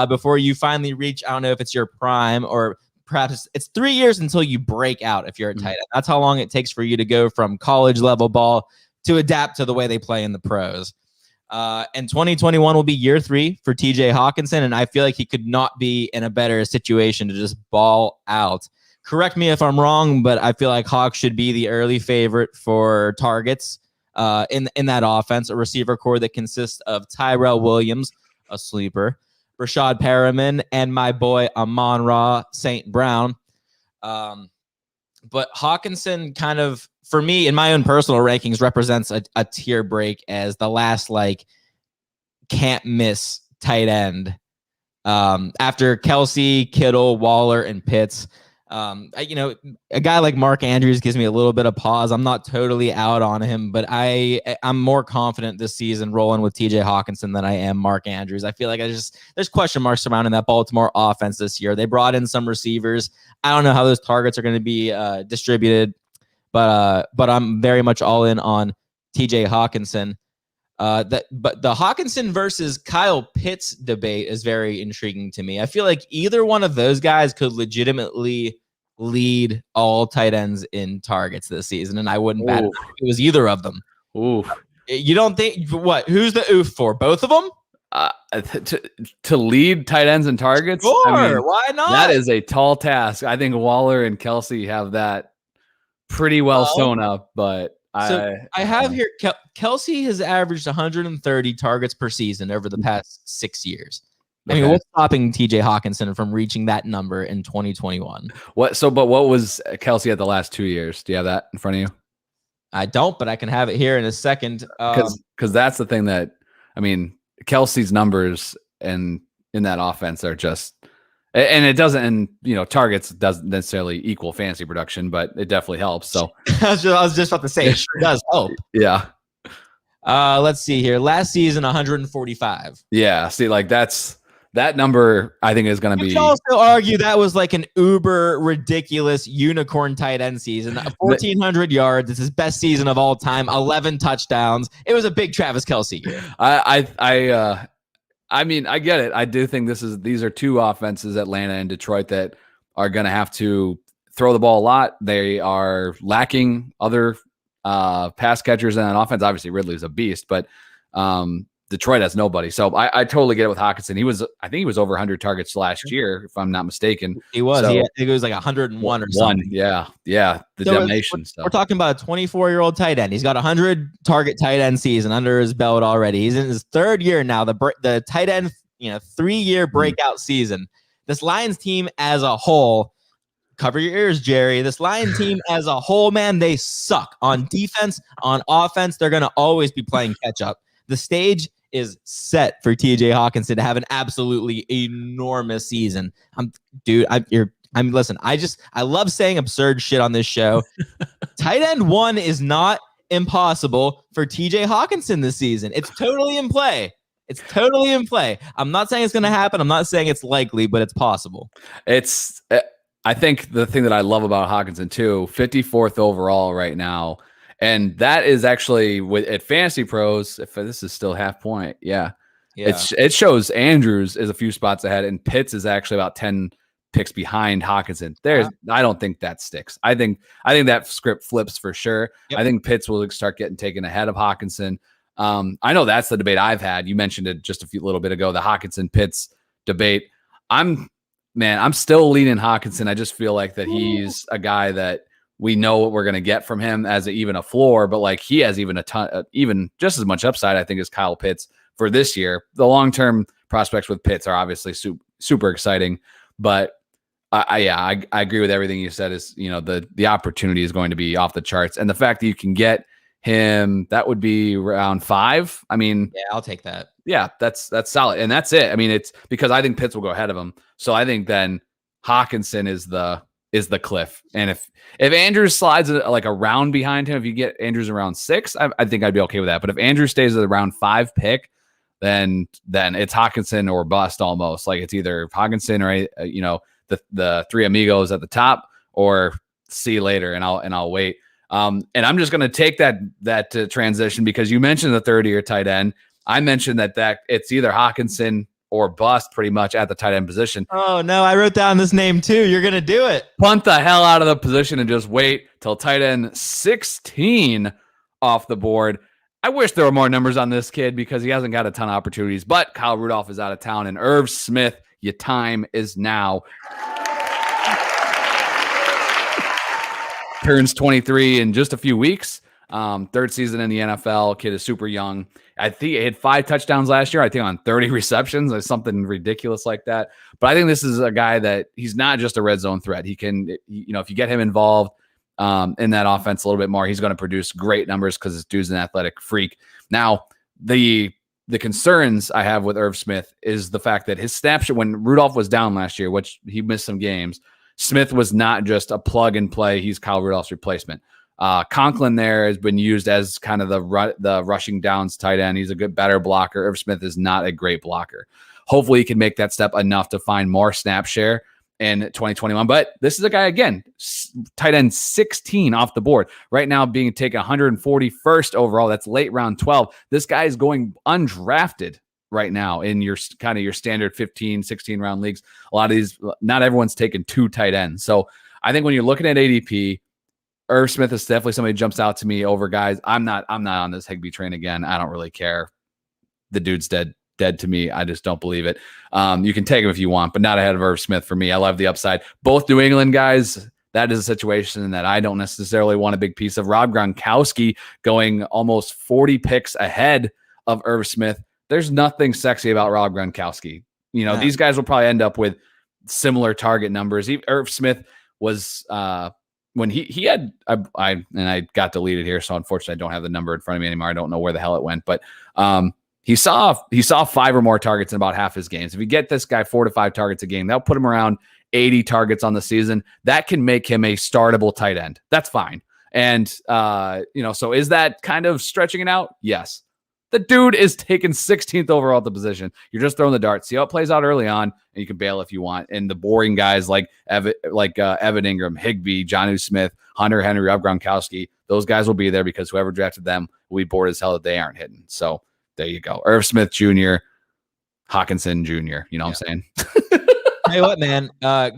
before you finally reach, I don't know if it's your prime, or perhaps it's 3 years until you break out if you're a tight end. That's how long it takes for you to go from college level ball to adapt to the way they play in the pros. And 2021 will be year 3 for TJ Hawkinson, and I feel like he could not be in a better situation to just ball out. Correct me if I'm wrong, but I feel like Hawk should be the early favorite for targets in that offense, a receiver core that consists of Tyrell Williams, a sleeper, Rashad Perriman, and my boy Amon-Ra St. Brown. But Hawkinson kind of, for me, in my own personal rankings, represents a tier break as the last, like, can't miss tight end. After Kelsey, Kittle, Waller, and Pitts. You know, a guy like Mark Andrews gives me a little bit of pause. I'm not totally out on him, but I'm more confident this season rolling with TJ Hawkinson than I am Mark Andrews. I feel like there's question marks surrounding that Baltimore offense this year. They brought in some receivers. I don't know how those targets are going to be distributed, but I'm very much all in on TJ Hawkinson. But the Hawkinson versus Kyle Pitts debate is very intriguing to me. I feel like either one of those guys could legitimately lead all tight ends in targets this season, and I wouldn't bat it if it was either of them. Ooh, you don't think what? Who's the oof for? Both of them? To lead tight ends in targets? Sure, I mean, why not? That is a tall task. I think Waller and Kelsey have that pretty well sewn up, but. So I have here, Kelsey has averaged 130 targets per season over the past 6 years. I mean, what's stopping TJ Hawkinson from reaching that number in 2021? What was Kelsey at the last 2 years? Do you have that in front of you? I don't, but I can have it here in a second. Because that's the thing that, I mean, Kelsey's numbers and in that offense are just, and it doesn't, and you know, targets doesn't necessarily equal fantasy production, but it definitely helps. So I was just about to say, it sure does help. Yeah. Let's see here. Last season, 145. Yeah. See, like that number, I think is going to be. You can also argue that was like an uber ridiculous unicorn tight end season. 1,400 yards. It's his best season of all time. 11 touchdowns. It was a big Travis Kelce year. I mean, I get it. I do think these are two offenses, Atlanta and Detroit, that are going to have to throw the ball a lot. They are lacking other pass catchers in that offense. Obviously, Ridley's a beast, but Detroit has nobody. So I totally get it with Hawkinson. I think he was over 100 targets last year, if I'm not mistaken. He was. So, I think it was like 101 or something. Yeah. The domination stuff. We're talking about a 24-year-old tight end. He's got 100 target tight end season under his belt already. He's in his third year now. The tight end 3-year breakout season. This Lions team as a whole, cover your ears, Jerry. This Lions team as a whole, man, they suck on defense, on offense. They're going to always be playing catch up. The stage is set for TJ Hawkinson to have an absolutely enormous season. Listen, I love saying absurd shit on this show. Tight end 1 is not impossible for TJ Hawkinson this season. It's totally in play. I'm not saying it's going to happen. I'm not saying it's likely, but it's possible. I think the thing that I love about Hawkinson too, 54th overall right now. And that is actually at Fantasy Pros, if this is still half point. Yeah. It shows Andrews is a few spots ahead and Pitts is actually about 10 picks behind Hawkinson. I don't think that sticks. I think that script flips for sure. Yep. I think Pitts will start getting taken ahead of Hawkinson. I know that's the debate I've had. You mentioned it just a little bit ago, the Hawkinson Pitts debate. I'm still leaning Hawkinson. I just feel like that he's a guy that we know what we're going to get from him as even a floor, but like he has even a ton, even just as much upside, I think, as Kyle Pitts for this year. The long-term prospects with Pitts are obviously super exciting, but I agree with everything you said. Is the opportunity is going to be off the charts, and the fact that you can get him, that would be round 5. I mean, yeah, I'll take that. Yeah, that's solid, and that's it. I mean, it's because I think Pitts will go ahead of him, so I think then Hawkinson is the cliff, and if Andrews slides like a round behind him, if you get Andrews around 6, I think I'd be okay with that. But if Andrews stays at the round 5 pick, then it's Hawkinson or bust almost. Like it's either Hawkinson or the three amigos at the top, or see you later, and I'll wait. And I'm just going to take that transition because you mentioned the 30-year tight end. I mentioned that it's either Hawkinson or bust pretty much at the tight end position. Oh no, I wrote down this name too. You're going to do it. Punt the hell out of the position and just wait till tight end 16 off the board. I wish there were more numbers on this kid because he hasn't got a ton of opportunities, but Kyle Rudolph is out of town, and Irv Smith, your time is now. Turns 23 in just a few weeks. Third season in the NFL. Kid is super young. I think he had 5 touchdowns last year, I think on 30 receptions or something ridiculous like that. But I think this is a guy that he's not just a red zone threat. He can, if you get him involved in that offense a little bit more, he's going to produce great numbers because this dude's an athletic freak. Now, the concerns I have with Irv Smith is the fact that his snapshot when Rudolph was down last year, which he missed some games, Smith was not just a plug and play. He's Kyle Rudolph's replacement. Conklin there has been used as kind of the rushing downs tight end. He's a better blocker. Irv Smith is not a great blocker. Hopefully he can make that step enough to find more snap share in 2021. But this is a guy, again, tight end 16 off the board. Right now being taken 141st overall. That's late round 12. This guy is going undrafted right now in your standard 15, 16 round leagues. A lot of these, not everyone's taken 2 tight ends. So I think when you're looking at ADP, Irv Smith is definitely somebody who jumps out to me over guys. I'm not on this Higbee train again. I don't really care. The dude's dead to me. I just don't believe it. You can take him if you want, but not ahead of Irv Smith for me. I love the upside. Both New England guys, that is a situation that I don't necessarily want a big piece of. Rob Gronkowski going almost 40 picks ahead of Irv Smith. There's nothing sexy about Rob Gronkowski. These guys will probably end up with similar target numbers. Irv Smith was when he had I got deleted here, so unfortunately I don't have the number in front of me anymore. I don't know where the hell it went, but he saw 5 or more targets in about half his games. If you get this guy 4 to 5 targets a game, that'll put him around 80 targets on the season. That can make him a startable tight end. That's fine. And so is that kind of stretching it out? Yes. The dude is taken 16th overall at the position. You're just throwing the dart. See how it plays out early on, and you can bail if you want. And the boring guys like Evan Ingram, Higbee, Jonnu Smith, Hunter Henry, Rob Gronkowski, those guys will be there because whoever drafted them will be bored as hell that they aren't hitting. So there you go. Irv Smith Jr., Hawkinson Jr., you know what I'm saying? Hey, what, man?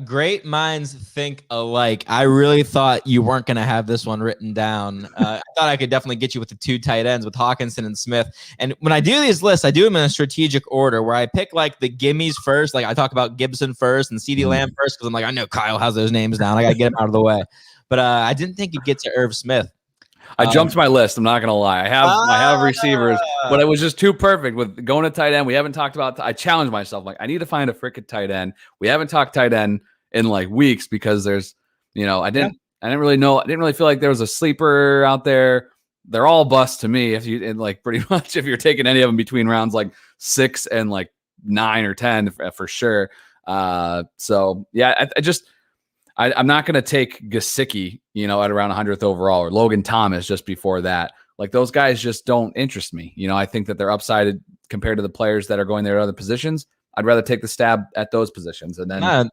Great minds think alike. I really thought you weren't going to have this one written down. I thought I could definitely get you with the 2 tight ends with Hawkinson and Smith. And when I do these lists, I do them in a strategic order where I pick like the gimmies first. Like I talk about Gibson first and CeeDee Lamb first because I'm like, I know Kyle has those names down. I got to get them out of the way. But I didn't think you'd get to Irv Smith. I jumped my list. I'm not gonna lie. I have receivers, but it was just too perfect with going to tight end. We haven't talked about. I challenged myself. Like I need to find a freaking tight end. We haven't talked tight end in like weeks because there's, I didn't really know. I didn't really feel like there was a sleeper out there. They're all busts to me. If you and like pretty much if you're taking any of them between rounds like 6 and like 9 or 10 for sure. So yeah, I'm not going to take Gesicki, at around 100th overall, or Logan Thomas just before that. Like those guys just don't interest me. I think that they're upsided compared to the players that are going there at other positions. I'd rather take the stab at those positions. And then,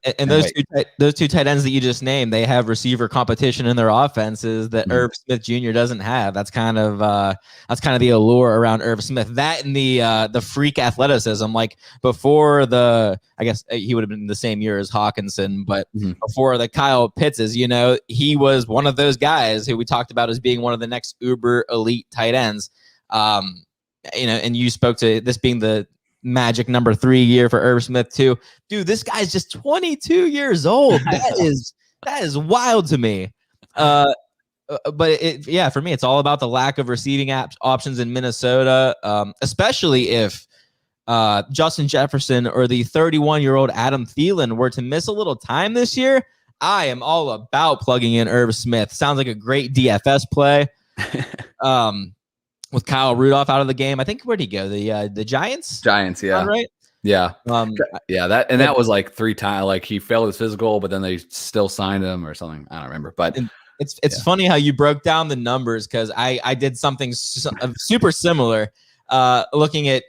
those two tight ends that you just named, they have receiver competition in their offenses that Irv Smith Jr. doesn't have. That's kind of the allure around Irv Smith. That and the freak athleticism. Like before I guess he would have been the same year as Hawkinson, but before the Kyle Pittses, he was one of those guys who we talked about as being one of the next uber elite tight ends. And you spoke to this being the magic number 3 year for Irv Smith too. Dude, this guy's just 22 years old. That is wild to me. But for me, it's all about the lack of receiving options in Minnesota, especially if Justin Jefferson or the 31-year-old Adam Thielen were to miss a little time this year. I am all about plugging in Irv Smith. Sounds like a great DFS play. With Kyle Rudolph out of the game, I think where'd he go? The Giants. Giants, yeah, right. Yeah, that was like 3 times. Like he failed his physical, but then they still signed him or something. I don't remember. But it's funny how you broke down the numbers because I did something super similar. Looking at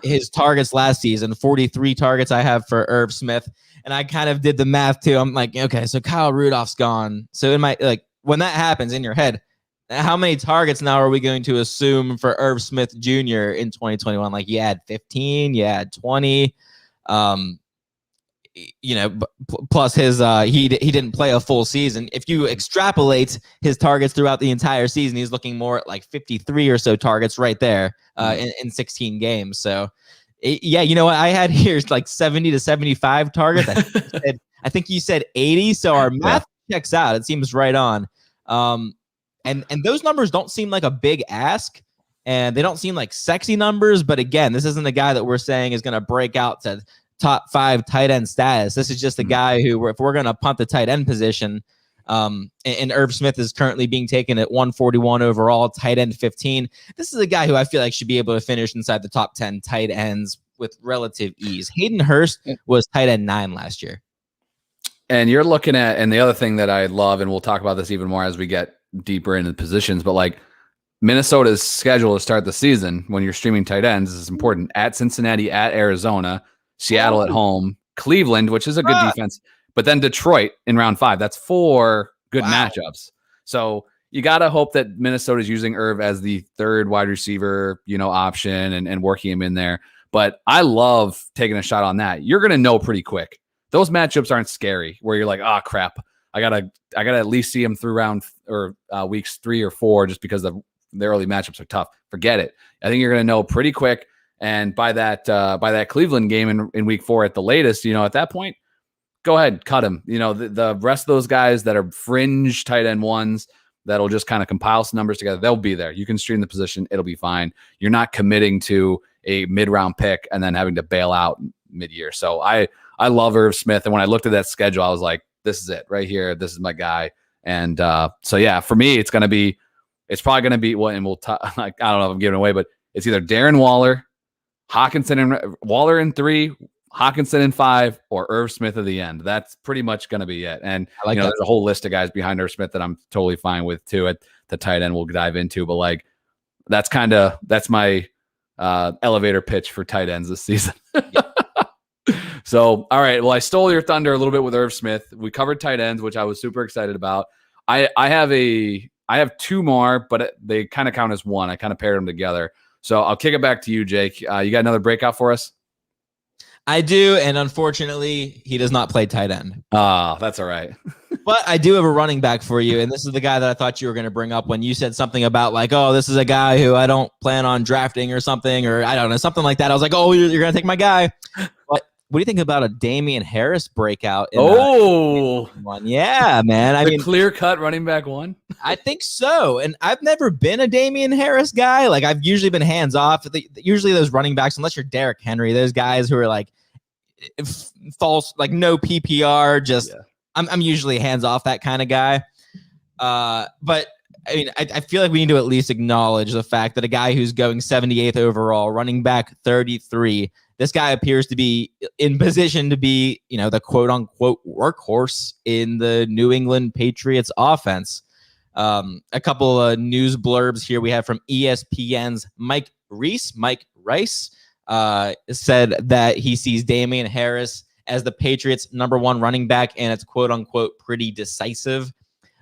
his targets last season, 43 targets I have for Irv Smith, and I kind of did the math too. I'm like, okay, so Kyle Rudolph's gone. So in my when that happens in your head, how many targets now are we going to assume for Irv Smith Jr. in 2021? Like you had 15, you had 20, plus his he didn't play a full season. If you extrapolate his targets throughout the entire season, he's looking more at like 53 or so targets right there in 16 games. So what I had here is like 70 to 75 targets. I think you said 80. So our math checks out. It seems right on. And those numbers don't seem like a big ask, and they don't seem like sexy numbers. But again, this isn't a guy that we're saying is going to break out to top 5 tight end status. This is just a guy who, if we're going to punt the tight end position, and Irv Smith is currently being taken at 141 overall, tight end 15. This is a guy who I feel like should be able to finish inside the top 10 tight ends with relative ease. Hayden Hurst was tight end 9 last year. And you're looking at, and the other thing that I love, and we'll talk about this even more as we get deeper into the positions, but like Minnesota's schedule to start the season when you're streaming tight ends is important. At Cincinnati, at Arizona, Seattle at home, Cleveland, which is a good defense, but then Detroit in round 5. That's 4 good matchups. So you got to hope that Minnesota's using Irv as the 3rd wide receiver, option and working him in there. But I love taking a shot on that. You're going to know pretty quick. Those matchups aren't scary where you're like, oh crap, I gotta at least see him through round or weeks 3 or 4 just because the early matchups are tough. Forget it. I think you're gonna know pretty quick. And by that Cleveland game in week 4 at the latest, at that point, go ahead, cut him. The rest of those guys that are fringe tight end ones that'll just kind of compile some numbers together, they'll be there. You can stream the position, it'll be fine. You're not committing to a mid-round pick and then having to bail out mid-year. So I love Irv Smith, and when I looked at that schedule, I was like, this is it right here. This is my guy. And for me, it's probably going to be what, and we'll I don't know if I'm giving away, but it's either Darren Waller, Hawkinson and Waller in 3, Hawkinson in 5, or Irv Smith at the end. That's pretty much going to be it. And there's a whole list of guys behind Irv Smith that I'm totally fine with too at the tight end we'll dive into, but like, that's my elevator pitch for tight ends this season. So, all right. Well, I stole your thunder a little bit with Irv Smith. We covered tight ends, which I was super excited about. I have 2 more, but they kind of count as one. I kind of paired them together. So I'll kick it back to you, Jake. You got another breakout for us? I do, and unfortunately, he does not play tight end. That's all right. But I do have a running back for you, and this is the guy that I thought you were going to bring up when you said something about like, oh, this is a guy who I don't plan on drafting or something, or I don't know, something like that. I was like, oh, you're going to take my guy. But what do you think about a Damian Harris breakout? One? Yeah, man. I mean, clear-cut running back one. I think so. And I've never been a Damian Harris guy. Like, I've usually been hands off. Usually those running backs, unless you're Derrick Henry, those guys who are like false, like no PPR, just I'm usually hands off that kind of guy. But I mean, I feel like we need to at least acknowledge the fact that a guy who's going 78th overall, running back 33, this guy appears to be in position to be, the quote unquote workhorse in the New England Patriots offense. A couple of news blurbs here we have from ESPN's Mike Rice said that he sees Damian Harris as the Patriots' #1 running back, and it's quote unquote pretty decisive.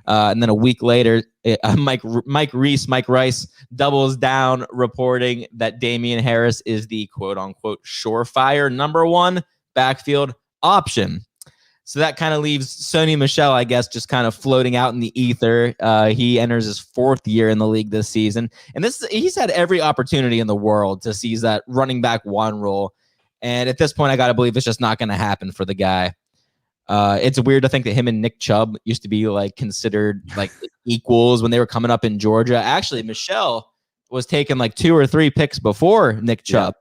And then a week later, Mike Rice doubles down, reporting that Damian Harris is the quote unquote surefire #1 backfield option. So that kind of leaves Sony Michel, I guess, just kind of floating out in the ether. He enters his 4th year in the league this season. And he's had every opportunity in the world to seize that running back 1 role. And at this point, I got to believe it's just not going to happen for the guy. It's weird to think that him and Nick Chubb used to be like considered like equals when they were coming up in Georgia. Actually, Michel was taking like 2 or 3 picks before Nick Chubb.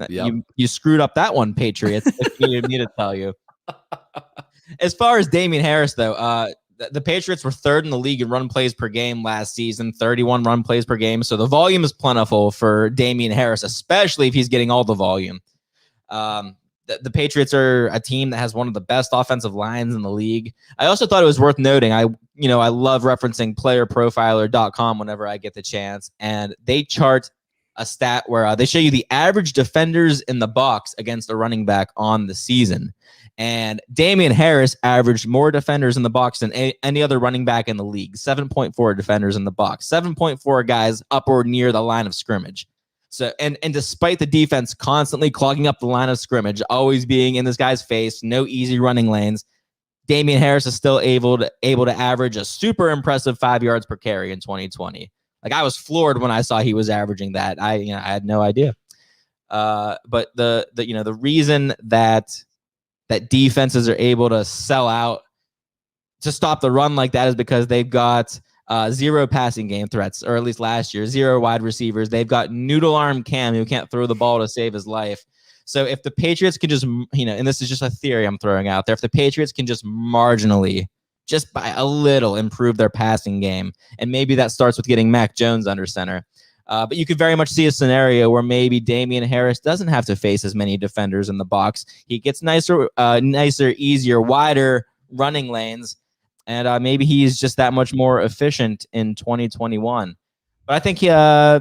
Yep. You screwed up that one, Patriots, if you needed me to tell you. As far as Damian Harris, though, the Patriots were 3rd in the league in run plays per game last season, 31 run plays per game. So the volume is plentiful for Damian Harris, especially if he's getting all the volume. The Patriots are a team that has one of the best offensive lines in the league. I also thought it was worth noting. I love referencing playerprofiler.com whenever I get the chance. And they chart a stat where they show you the average defenders in the box against a running back on the season. And Damian Harris averaged more defenders in the box than any other running back in the league. 7.4 defenders in the box. 7.4 guys up or near the line of scrimmage. So, and despite the defense constantly clogging up the line of scrimmage, always being in this guy's face, no easy running lanes, Damian Harris is still able to average a super impressive 5 yards per carry in 2020. Like, I was floored when I saw he was averaging that. I had no idea. But the reason that defenses are able to sell out to stop the run like that is because they've got 0 passing game threats, or at least last year, 0 wide receivers. They've got noodle arm Cam who can't throw the ball to save his life. So if the Patriots can just, and this is just a theory I'm throwing out there, if the Patriots can just marginally, just by a little, improve their passing game, and maybe that starts with getting Mac Jones under center. But you could very much see a scenario where maybe Damian Harris doesn't have to face as many defenders in the box. He gets nicer, easier, wider running lanes, and maybe he's just that much more efficient in 2021. But I think I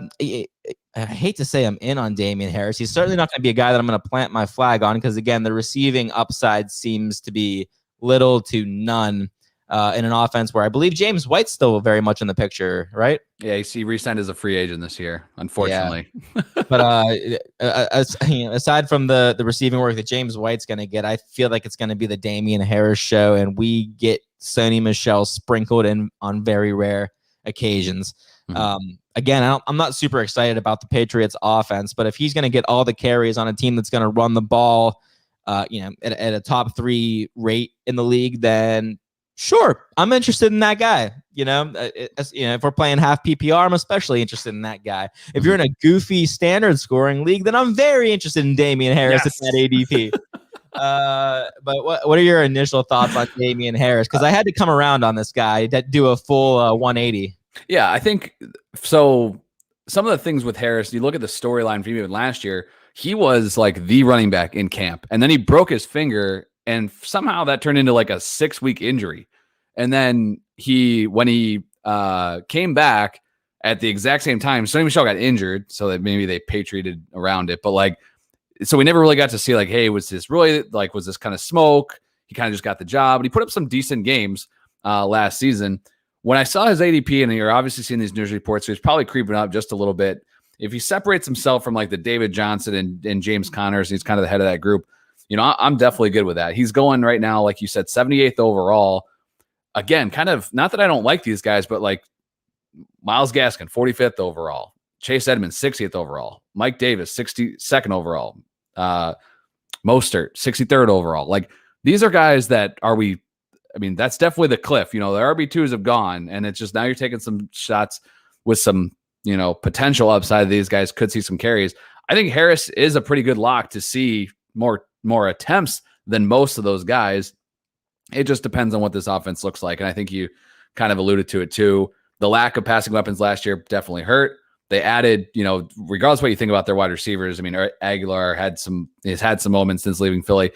hate to say I'm in on Damian Harris. He's certainly not going to be a guy that I'm going to plant my flag on because, again, the receiving upside seems to be little to none. In an offense where I believe James White's still very much in the picture, right? Yeah, he re-signed as a free agent this year, unfortunately. Yeah. But aside from the receiving work that James White's going to get, I feel like it's going to be the Damian Harris show, and we get Sony Michel sprinkled in on very rare occasions. Mm-hmm. Again, I'm not super excited about the Patriots offense, but if he's going to get all the carries on a team that's going to run the ball, at a top 3 rate in the league, then sure, I'm interested in that guy. If we're playing half PPR, I'm especially interested in that guy. If you're in a goofy standard scoring league, then I'm very interested in Damian Harris at that ADP. But what are your initial thoughts on Damian Harris? Because I had to come around on this guy to do a full 180. Yeah, I think so. Some of the things with Harris, you look at the storyline for even last year, he was like the running back in camp, and then he broke his finger. And somehow that turned into like a 6-week injury. And then when he came back at the exact same time, Sony Michel got injured, so that maybe they patrioted around it. But so we never really got to see hey, was this kind of smoke? He kind of just got the job, and he put up some decent games last season. When I saw his ADP, and you're obviously seeing these news reports, so he's probably creeping up just a little bit. If he separates himself from the David Johnson and James Connors, he's kind of the head of that group. I'm definitely good with that. He's going right now, like you said, 78th overall. Again, kind of, not that I don't like these guys, but Myles Gaskin, 45th overall. Chase Edmonds, 60th overall. Mike Davis, 62nd overall. Mostert, 63rd overall. Like these are guys that that's definitely the cliff. The RB2s have gone, and it's just now you're taking some shots with some, potential upside. These guys could see some carries. I think Harris is a pretty good lock to see more attempts than most of those guys. It just depends on what this offense looks like. And I think you kind of alluded to it too. The lack of passing weapons last year definitely hurt. They added, regardless of what you think about their wide receivers, Aguilar has had some moments since leaving Philly.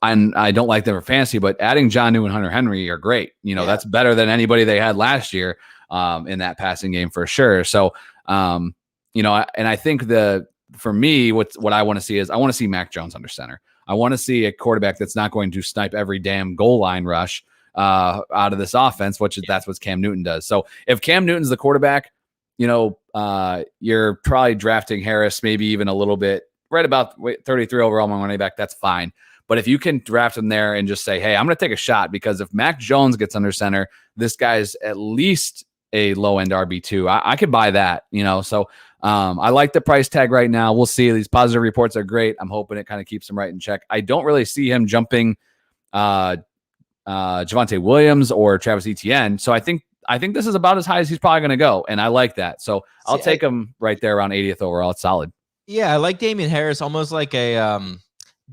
And I don't like them for fantasy, but adding John New and Hunter Henry are great. That's better than anybody they had last year in that passing game for sure. So, and I think for me, what I want to see is I want to see Mac Jones under center. I want to see a quarterback that's not going to snipe every damn goal line rush out of this offense, that's what Cam Newton does. So if Cam Newton's the quarterback, you're probably drafting Harris, maybe even a little bit right about 33 overall my running back. That's fine. But if you can draft him there and just say, hey, I'm going to take a shot, because if Mac Jones gets under center, this guy's at least a low end RB2. I could buy that, so I like the price tag right now. We'll see. These positive reports are great. I'm hoping it kind of keeps him right in check. I don't really see him jumping Javonte Williams or Travis Etienne. So I think this is about as high as he's probably going to go. And I like that. So I'll take him right there around 80th overall. It's solid. Yeah. I like Damian Harris, almost like a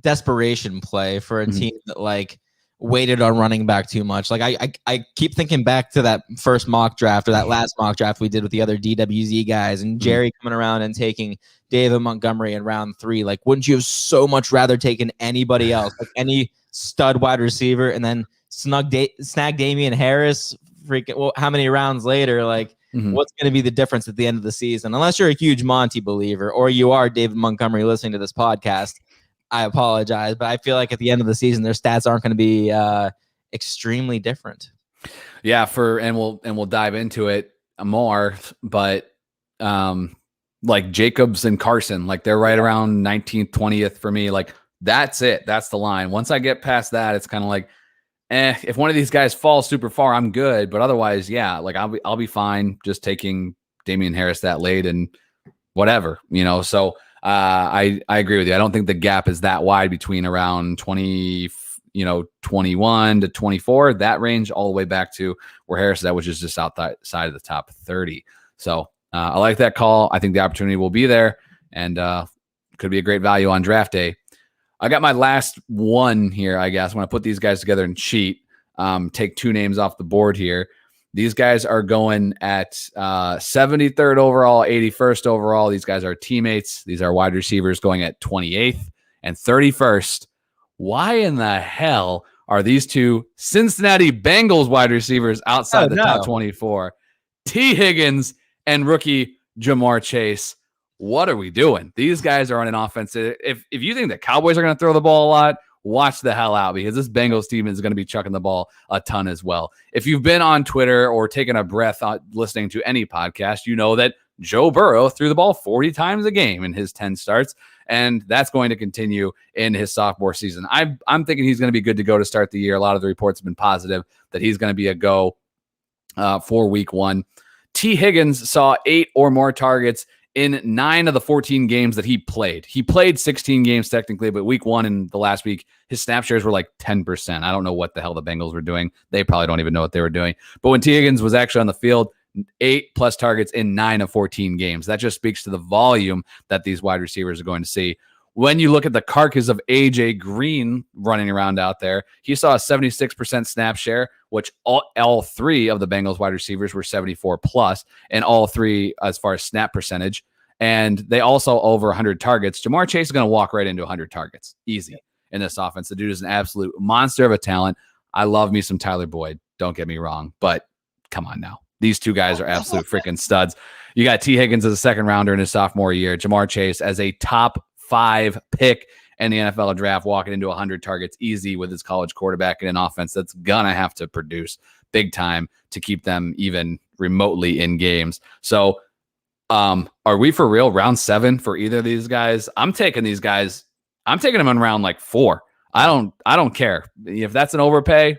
desperation play for a team that waited on running back too much. I keep thinking back to that first mock draft or that last mock draft we did with the other DWZ guys and Jerry coming around and taking David Montgomery in round 3. Wouldn't you have so much rather taken anybody else, any stud wide receiver, and then snag Damian Harris how many rounds later? What's going to be the difference at the end of the season? Unless you're a huge Monty believer or you are David Montgomery listening to this podcast, I apologize, but I feel like at the end of the season, their stats aren't going to be extremely different. Yeah, and we'll dive into it more, but Jacobs and Carson, they're right around 19th, 20th for me. That's it. That's the line. Once I get past that, it's kind of if one of these guys falls super far, I'm good. But otherwise, yeah, I'll be fine just taking Damian Harris that late and whatever, So I agree with you. I don't think the gap is that wide between around 21 to 24, that range, all the way back to where Harris is at, which is just outside of the top 30. So I like that call. I think the opportunity will be there and could be a great value on draft day. I got my last one here, I guess. When I put these guys together and cheat, take 2 names off the board here. These guys are going at 73rd overall, 81st overall. These guys are teammates. These are wide receivers going at 28th and 31st. Why in the hell are these 2 Cincinnati Bengals wide receivers outside the top 24? T. Higgins and rookie Jamar Chase. What are we doing? These guys are on an offense. If you think the Cowboys are going to throw the ball a lot, watch the hell out, because this Bengals team is going to be chucking the ball a ton as well. If you've been on Twitter or taken a breath listening to any podcast, you know that Joe Burrow threw the ball 40 times a game in his 10 starts, and that's going to continue in his sophomore season. I'm thinking he's going to be good to go to start the year. A lot of the reports have been positive that he's going to be a go for week 1. T. Higgins saw 8 or more targets in 9 of the 14 games that he played. He played 16 games technically, but week 1 and the last week, his snap shares were 10%. I don't know what the hell the Bengals were doing. They probably don't even know what they were doing. But when T. Higgins was actually on the field, 8+ targets in 9 of 14 games. That just speaks to the volume that these wide receivers are going to see. When you look at the carcass of A.J. Green running around out there, he saw a 76% snap share, which all 3 of the Bengals wide receivers were 74+, and all 3 as far as snap percentage. And they also over 100 targets. Jamar Chase is going to walk right into 100 targets. Easy in this offense. The dude is an absolute monster of a talent. I love me some Tyler Boyd. Don't get me wrong, but come on now. These 2 guys are absolute freaking studs. You got T. Higgins as a second rounder in his sophomore year. Jamar Chase as a top 5 pick in the NFL draft, walking into 100 targets easy with his college quarterback in an offense that's going to have to produce big time to keep them even remotely in games. So are we for real? Round 7 for either of these guys? I'm taking these guys. I'm taking them in round 4. I don't care. If that's an overpay,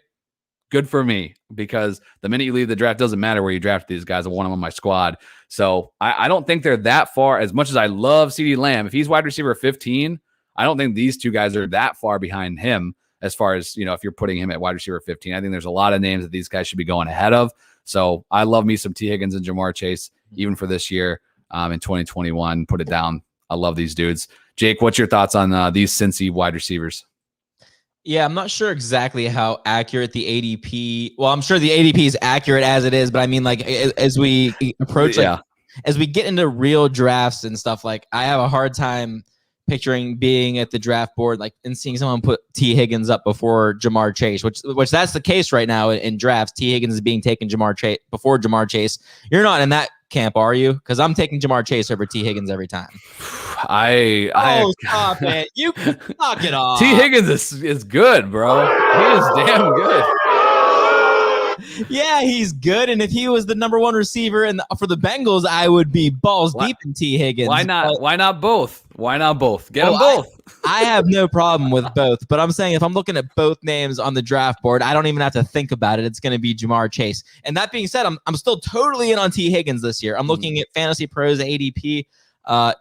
good for me, because the minute you leave the draft, doesn't matter where you draft these guys. I want them on my squad. So I don't think they're that far. As much as I love CeeDee Lamb, if he's wide receiver 15, I don't think these two guys are that far behind him as far as, if you're putting him at wide receiver 15. I think there's a lot of names that these guys should be going ahead of. So I love me some T. Higgins and Jamar Chase, even for this year in 2021. Put it down. I love these dudes. Jake, what's your thoughts on these Cincy wide receivers? Yeah, I'm not sure exactly how accurate the ADP. Well, I'm sure the ADP is accurate as it is, but I mean, like, as we approach, as we get into real drafts and stuff, like, I have a hard time picturing being at the draft board, like, and seeing someone put T. Higgins up before Jamar Chase, which that's the case right now in drafts. T. Higgins is being taken before Jamar Chase. You're not in that camp, are you? Because I'm taking Jamar Chase over T. Higgins every time. Stop it. You knock it off. T. Higgins is good, bro. He is damn good. Yeah, he's good. And if he was the number one receiver for the Bengals, I would be balls deep in T. Higgins. Why not? Why not both? Why not both? Get them both. I have no problem with both, but I'm saying if I'm looking at both names on the draft board, I don't even have to think about it. It's going to be Jamar Chase. And that being said, I'm still totally in on T. Higgins this year. I'm looking at Fantasy Pros ADP.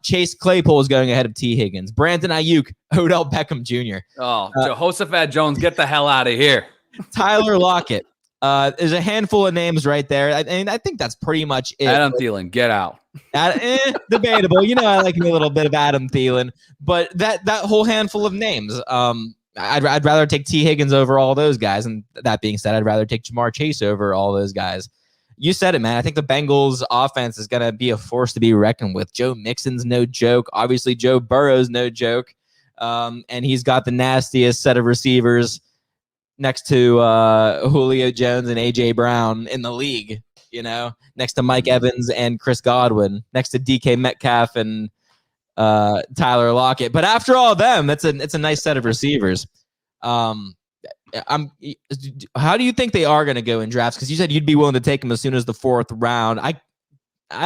Chase Claypool is going ahead of T. Higgins. Brandon Ayuk, Odell Beckham Jr. Oh, Jehoshaphat Jones, get the hell out of here. Tyler Lockett. There's a handful of names right there. I think that's pretty much it. Adam Thielen, get out. Debatable. I like me a little bit of Adam Thielen, but that whole handful of names. I'd rather take T. Higgins over all those guys. And that being said, I'd rather take Jamar Chase over all those guys. You said it, man. I think the Bengals offense is going to be a force to be reckoned with. Joe Mixon's no joke. Obviously, Joe Burrow's no joke. And he's got the nastiest set of receivers next to Julio Jones and A.J. Brown in the league, next to Mike Evans and Chris Godwin, next to DK Metcalf and Tyler Lockett. But after all of them, it's a nice set of receivers. How do you think they are going to go in drafts? Because you said you'd be willing to take them as soon as the fourth round. I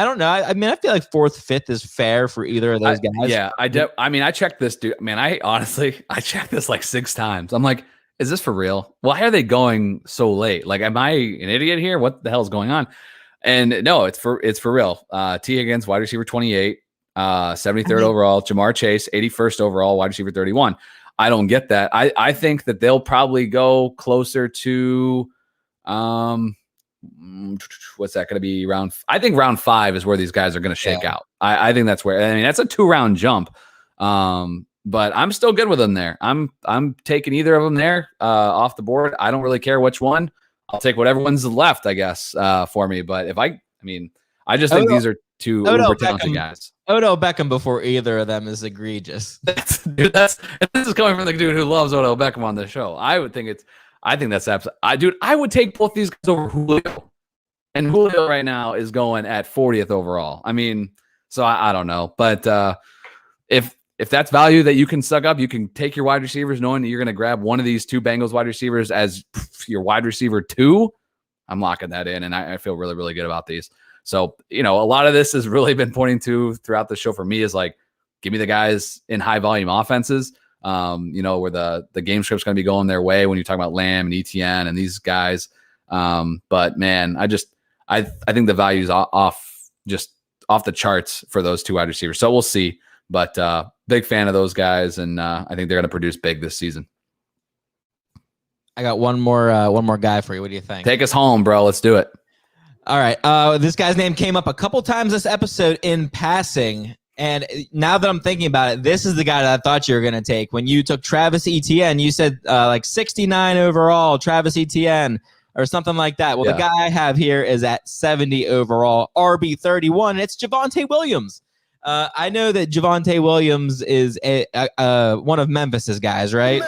don't know. I mean, I feel like fourth, fifth is fair for either of those guys. Yeah, I checked this, dude. Man, I checked this like 6 times. I'm like, is this for real? Why are they going so late? Like, am I an idiot here? What the hell is going on? And no, it's for real. T. Higgins, wide receiver 28, 73rd overall. Jamar Chase, 81st overall, wide receiver 31. I don't get that. I think that they'll probably go closer to what's that going to be? I think round 5 is where these guys are going to shake out. I think that's where. I mean, that's a 2-round jump. But I'm still good with them there. I'm taking either of them there off the board. I don't really care which one. I'll take whatever one's left, I guess, for me. But I just think these are two uber talented guys. Odell Beckham before either of them is egregious. Dude, this is coming from the dude who loves Odell Beckham on the show. I think that's absolutely. I would take both these guys over Julio, and Julio right now is going at 40th overall. I mean, so I don't know, but if that's value that you can suck up, you can take your wide receivers knowing that you're going to grab one of these 2 Bengals wide receivers as your wide receiver 2. I'm locking that in, and I feel really, really good about these. So, a lot of this has really been pointing to throughout the show for me is like, give me the guys in high volume offenses, where the game script's going to be going their way when you talk about Lamb and ETN and these guys. But man, I think the value's off the charts for those 2 wide receivers. So we'll see, but big fan of those guys. And I think they're going to produce big this season. I got one more guy for you. What do you think? Take us home, bro. Let's do it. All right. This guy's name came up a couple times this episode in passing. And now that I'm thinking about it, this is the guy that I thought you were going to take. When you took Travis Etienne, you said like 69 overall, Travis Etienne, or something like that. Well, the guy I have here is at 70 overall, RB 31. It's Javonte Williams. I know that Javonte Williams is one of Memphis's guys, right?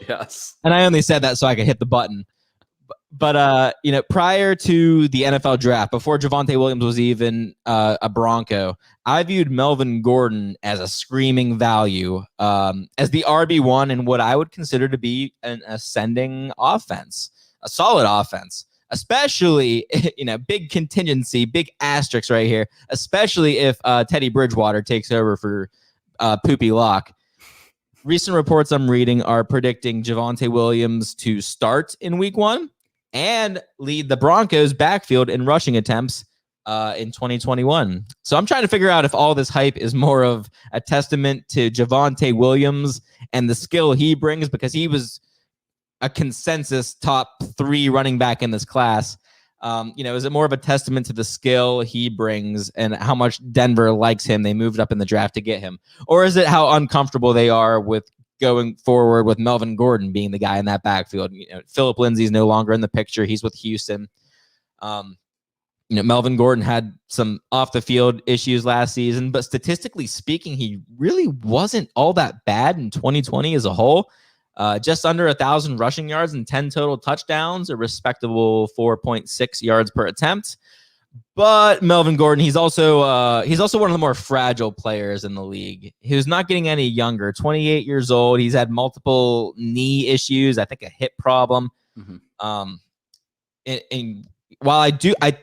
Yes. And I only said that so I could hit the button. But prior to the NFL draft, before Javonte Williams was even a Bronco, I viewed Melvin Gordon as a screaming value, as the RB1 in what I would consider to be an ascending offense, a solid offense, especially, big contingency, big asterisks right here, especially if Teddy Bridgewater takes over for Poopy Locke. Recent reports I'm reading are predicting Javonte Williams to start in week 1 and lead the Broncos backfield in rushing attempts in 2021. So I'm trying to figure out if all this hype is more of a testament to Javonte Williams and the skill he brings, because he was a consensus top 3 running back in this class. Is it more of a testament to the skill he brings and how much Denver likes him? They moved up in the draft to get him. Or is it how uncomfortable they are with going forward with Melvin Gordon being the guy in that backfield? Philip Lindsay's no longer in the picture. He's with Houston. Melvin Gordon had some off the field issues last season, but statistically speaking, he really wasn't all that bad in 2020 as a whole. Just under 1,000 rushing yards and 10 total touchdowns, a respectable 4.6 yards per attempt. But Melvin Gordon, he's also one of the more fragile players in the league. He was not getting any younger. 28 years old. He's had multiple knee issues. I think a hip problem. Mm-hmm. And while I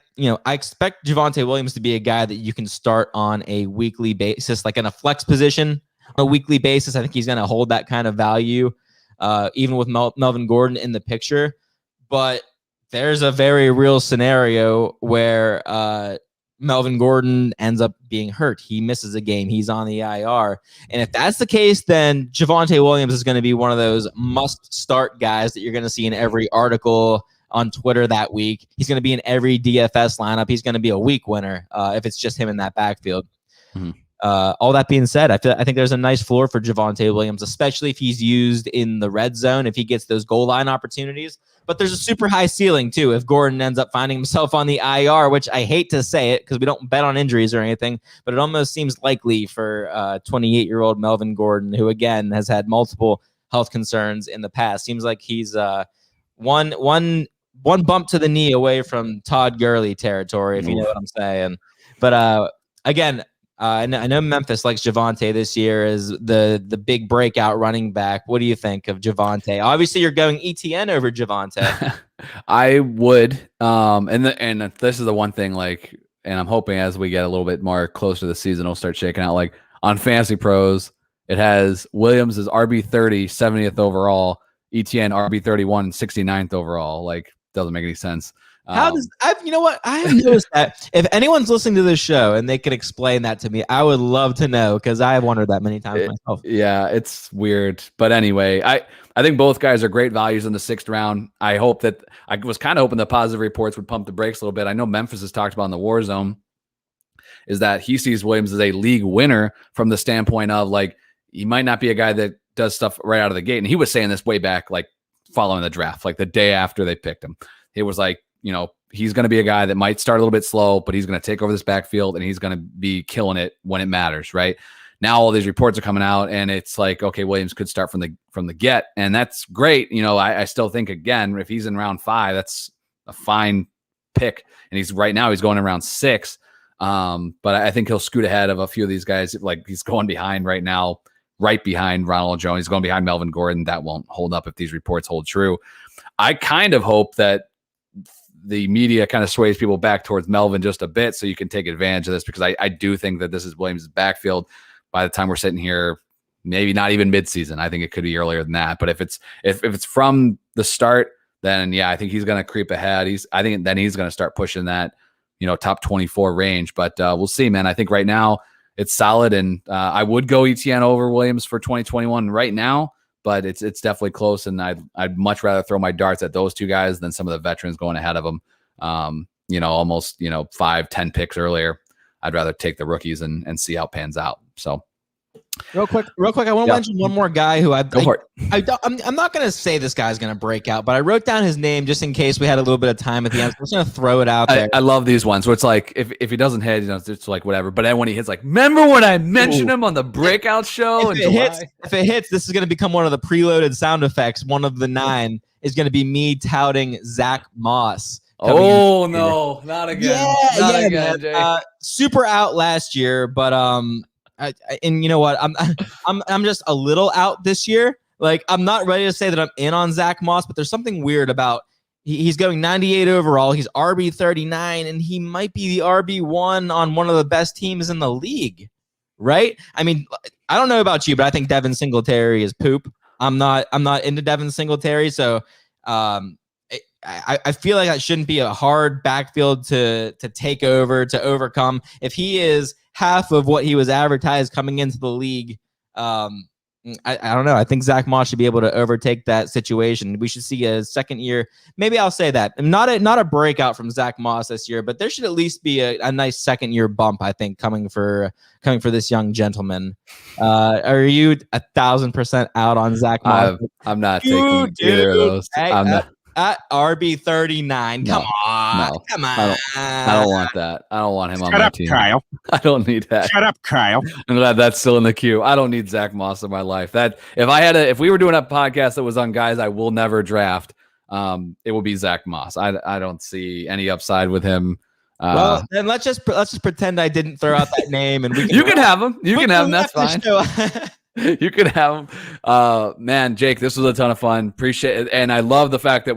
expect Javonte Williams to be a guy that you can start on a weekly basis, like in a flex position on a weekly basis. I think he's going to hold that kind of value, even with Melvin Gordon in the picture. But there's a very real scenario where Melvin Gordon ends up being hurt. He misses a game. He's on the IR. And if that's the case, then Javonte Williams is going to be one of those must-start guys that you're going to see in every article on Twitter that week. He's going to be in every DFS lineup. He's going to be a week winner if it's just him in that backfield. Mm-hmm. All that being said, I think there's a nice floor for Javonte Williams, especially if he's used in the red zone, if he gets those goal line opportunities. But there's a super high ceiling, too, if Gordon ends up finding himself on the IR, which I hate to say it because we don't bet on injuries or anything, but it almost seems likely for 28-year-old Melvin Gordon, who, again, has had multiple health concerns in the past. Seems like he's one bump to the knee away from Todd Gurley territory, if you know what I'm saying. But again, I know Memphis likes Javonte this year as the big breakout running back. What do you think of Javonte? Obviously, you're going ETN over Javonte. I would, and this is the one thing, and I'm hoping as we get a little bit more close to the season, it'll start shaking out. Like on Fantasy Pros, it has Williams as RB30, 70th overall, ETN RB31, 69th overall. Like, doesn't make any sense. You know what? I have noticed that if anyone's listening to this show and they could explain that to me, I would love to know, because I have wondered that many times myself. Yeah, it's weird. But anyway, I think both guys are great values in the 6th round. I was kind of hoping the positive reports would pump the brakes a little bit. I know Memphis has talked about in the War Zone is that he sees Williams as a league winner from the standpoint of, like, he might not be a guy that does stuff right out of the gate. And he was saying this way back, like following the draft, like the day after they picked him. It was like, he's going to be a guy that might start a little bit slow, but he's going to take over this backfield and he's going to be killing it when it matters, right? Now all these reports are coming out and it's like, okay, Williams could start from the get, and that's great. I still think, again, if he's in round 5, that's a fine pick, and he's going in round 6. But I think he'll scoot ahead of a few of these guys. Like, he's going behind right now, right behind Ronald Jones. He's going behind Melvin Gordon. That won't hold up if these reports hold true. I kind of hope that the media kind of sways people back towards Melvin just a bit so you can take advantage of this, because I do think that this is Williams' backfield by the time we're sitting here, maybe not even midseason. I think it could be earlier than that. But if it's from the start, then yeah, I think he's going to creep ahead. I think then he's going to start pushing that, top 24 range. But we'll see, man. I think right now it's solid, and I would go ETN over Williams for 2021 right now. But it's definitely close, and I'd much rather throw my darts at those two guys than some of the veterans going ahead of them. Almost 5-10 picks earlier. I'd rather take the rookies and see how it pans out. So, real quick, I want to mention one more guy who I'm not going to say this guy's going to break out, but I wrote down his name just in case we had a little bit of time at the end. So I'm just going to throw it out there. I love these ones. So it's like if he doesn't hit, it's like whatever. But then when he hits, like, remember when I mentioned him on the Breakout show? If it hits, this is going to become one of the preloaded sound effects. One of the 9 is going to to be me touting Zach Moss. Oh no, not again! Not again, Jay. Super out last year, but and you know what? I'm just a little out this year. Like, I'm not ready to say that I'm in on Zach Moss, but there's something weird about he's going 98 overall. He's RB 39, and he might be the RB1 on one of the best teams in the league, right? I mean, I don't know about you, but I think Devin Singletary is poop. I'm not into Devin Singletary, so I feel like that shouldn't be a hard backfield to take over, to overcome. If he is half of what he was advertised coming into the league, I don't know. I think Zach Moss should be able to overtake that situation. We should see a second year. Maybe I'll say that. Not a breakout from Zach Moss this year, but there should at least be a nice second year bump, I think, coming for this young gentleman. Are you 1,000% out on Zach Moss? I'm not taking either of those. I'm not. At RB39. Come on. Come on. I don't want that. I don't want him on my team. Kyle. I don't need that. Shut up, Kyle. I'm glad that's still in the queue. I don't need Zach Moss in my life. That if we were doing a podcast that was on guys I will never draft, it would be Zach Moss. I don't see any upside with him. Well, then let's just pretend I didn't throw out that name, and you can have him. You can have him. That's fine. You can have them. Man, Jake, this was a ton of fun. Appreciate it. And I love the fact that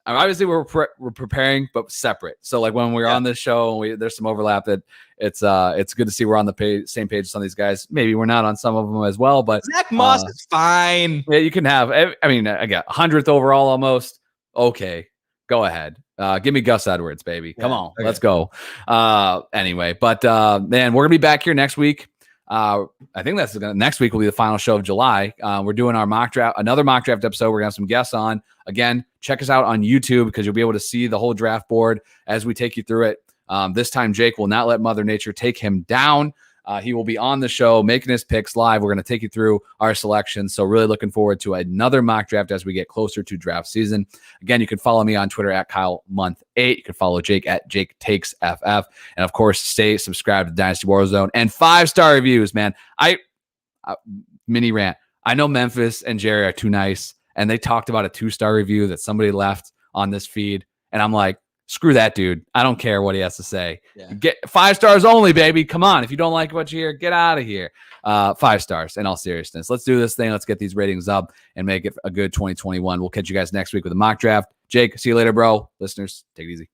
obviously we're preparing, but separate. So like when we're on this show, and there's some overlap that it's good to see we're on the same page with some of these guys. Maybe we're not on some of them as well, but Zach Moss is fine. Yeah, you can have, I mean, I got 100th overall almost. Okay, go ahead. Give me Gus Edwards, baby. Come on, okay. Let's go. Anyway, but man, we're gonna be back here next week. I think next week will be the final show of July. We're doing our another mock draft episode. We're gonna have some guests on. Again, check us out on YouTube because you'll be able to see the whole draft board as we take you through it. This time, Jake will not let Mother Nature take him down. He will be on the show making his picks live. We're going to take you through our selections. So really looking forward to another mock draft as we get closer to draft season. Again, you can follow me on Twitter at KyleMonth8. You can follow Jake at JakeTakesFF. And of course, stay subscribed to Dynasty Warzone and 5-star reviews, man. Mini rant. I know Memphis and Jerry are too nice, and they talked about a 2-star review that somebody left on this feed. And I'm like, screw that dude. I don't care what he has to say. Yeah. Get 5 stars only, baby. Come on. If you don't like what you hear, get out of here. 5 stars in all seriousness. Let's do this thing. Let's get these ratings up and make it a good 2021. We'll catch you guys next week with a mock draft. Jake, see you later, bro. Listeners, take it easy.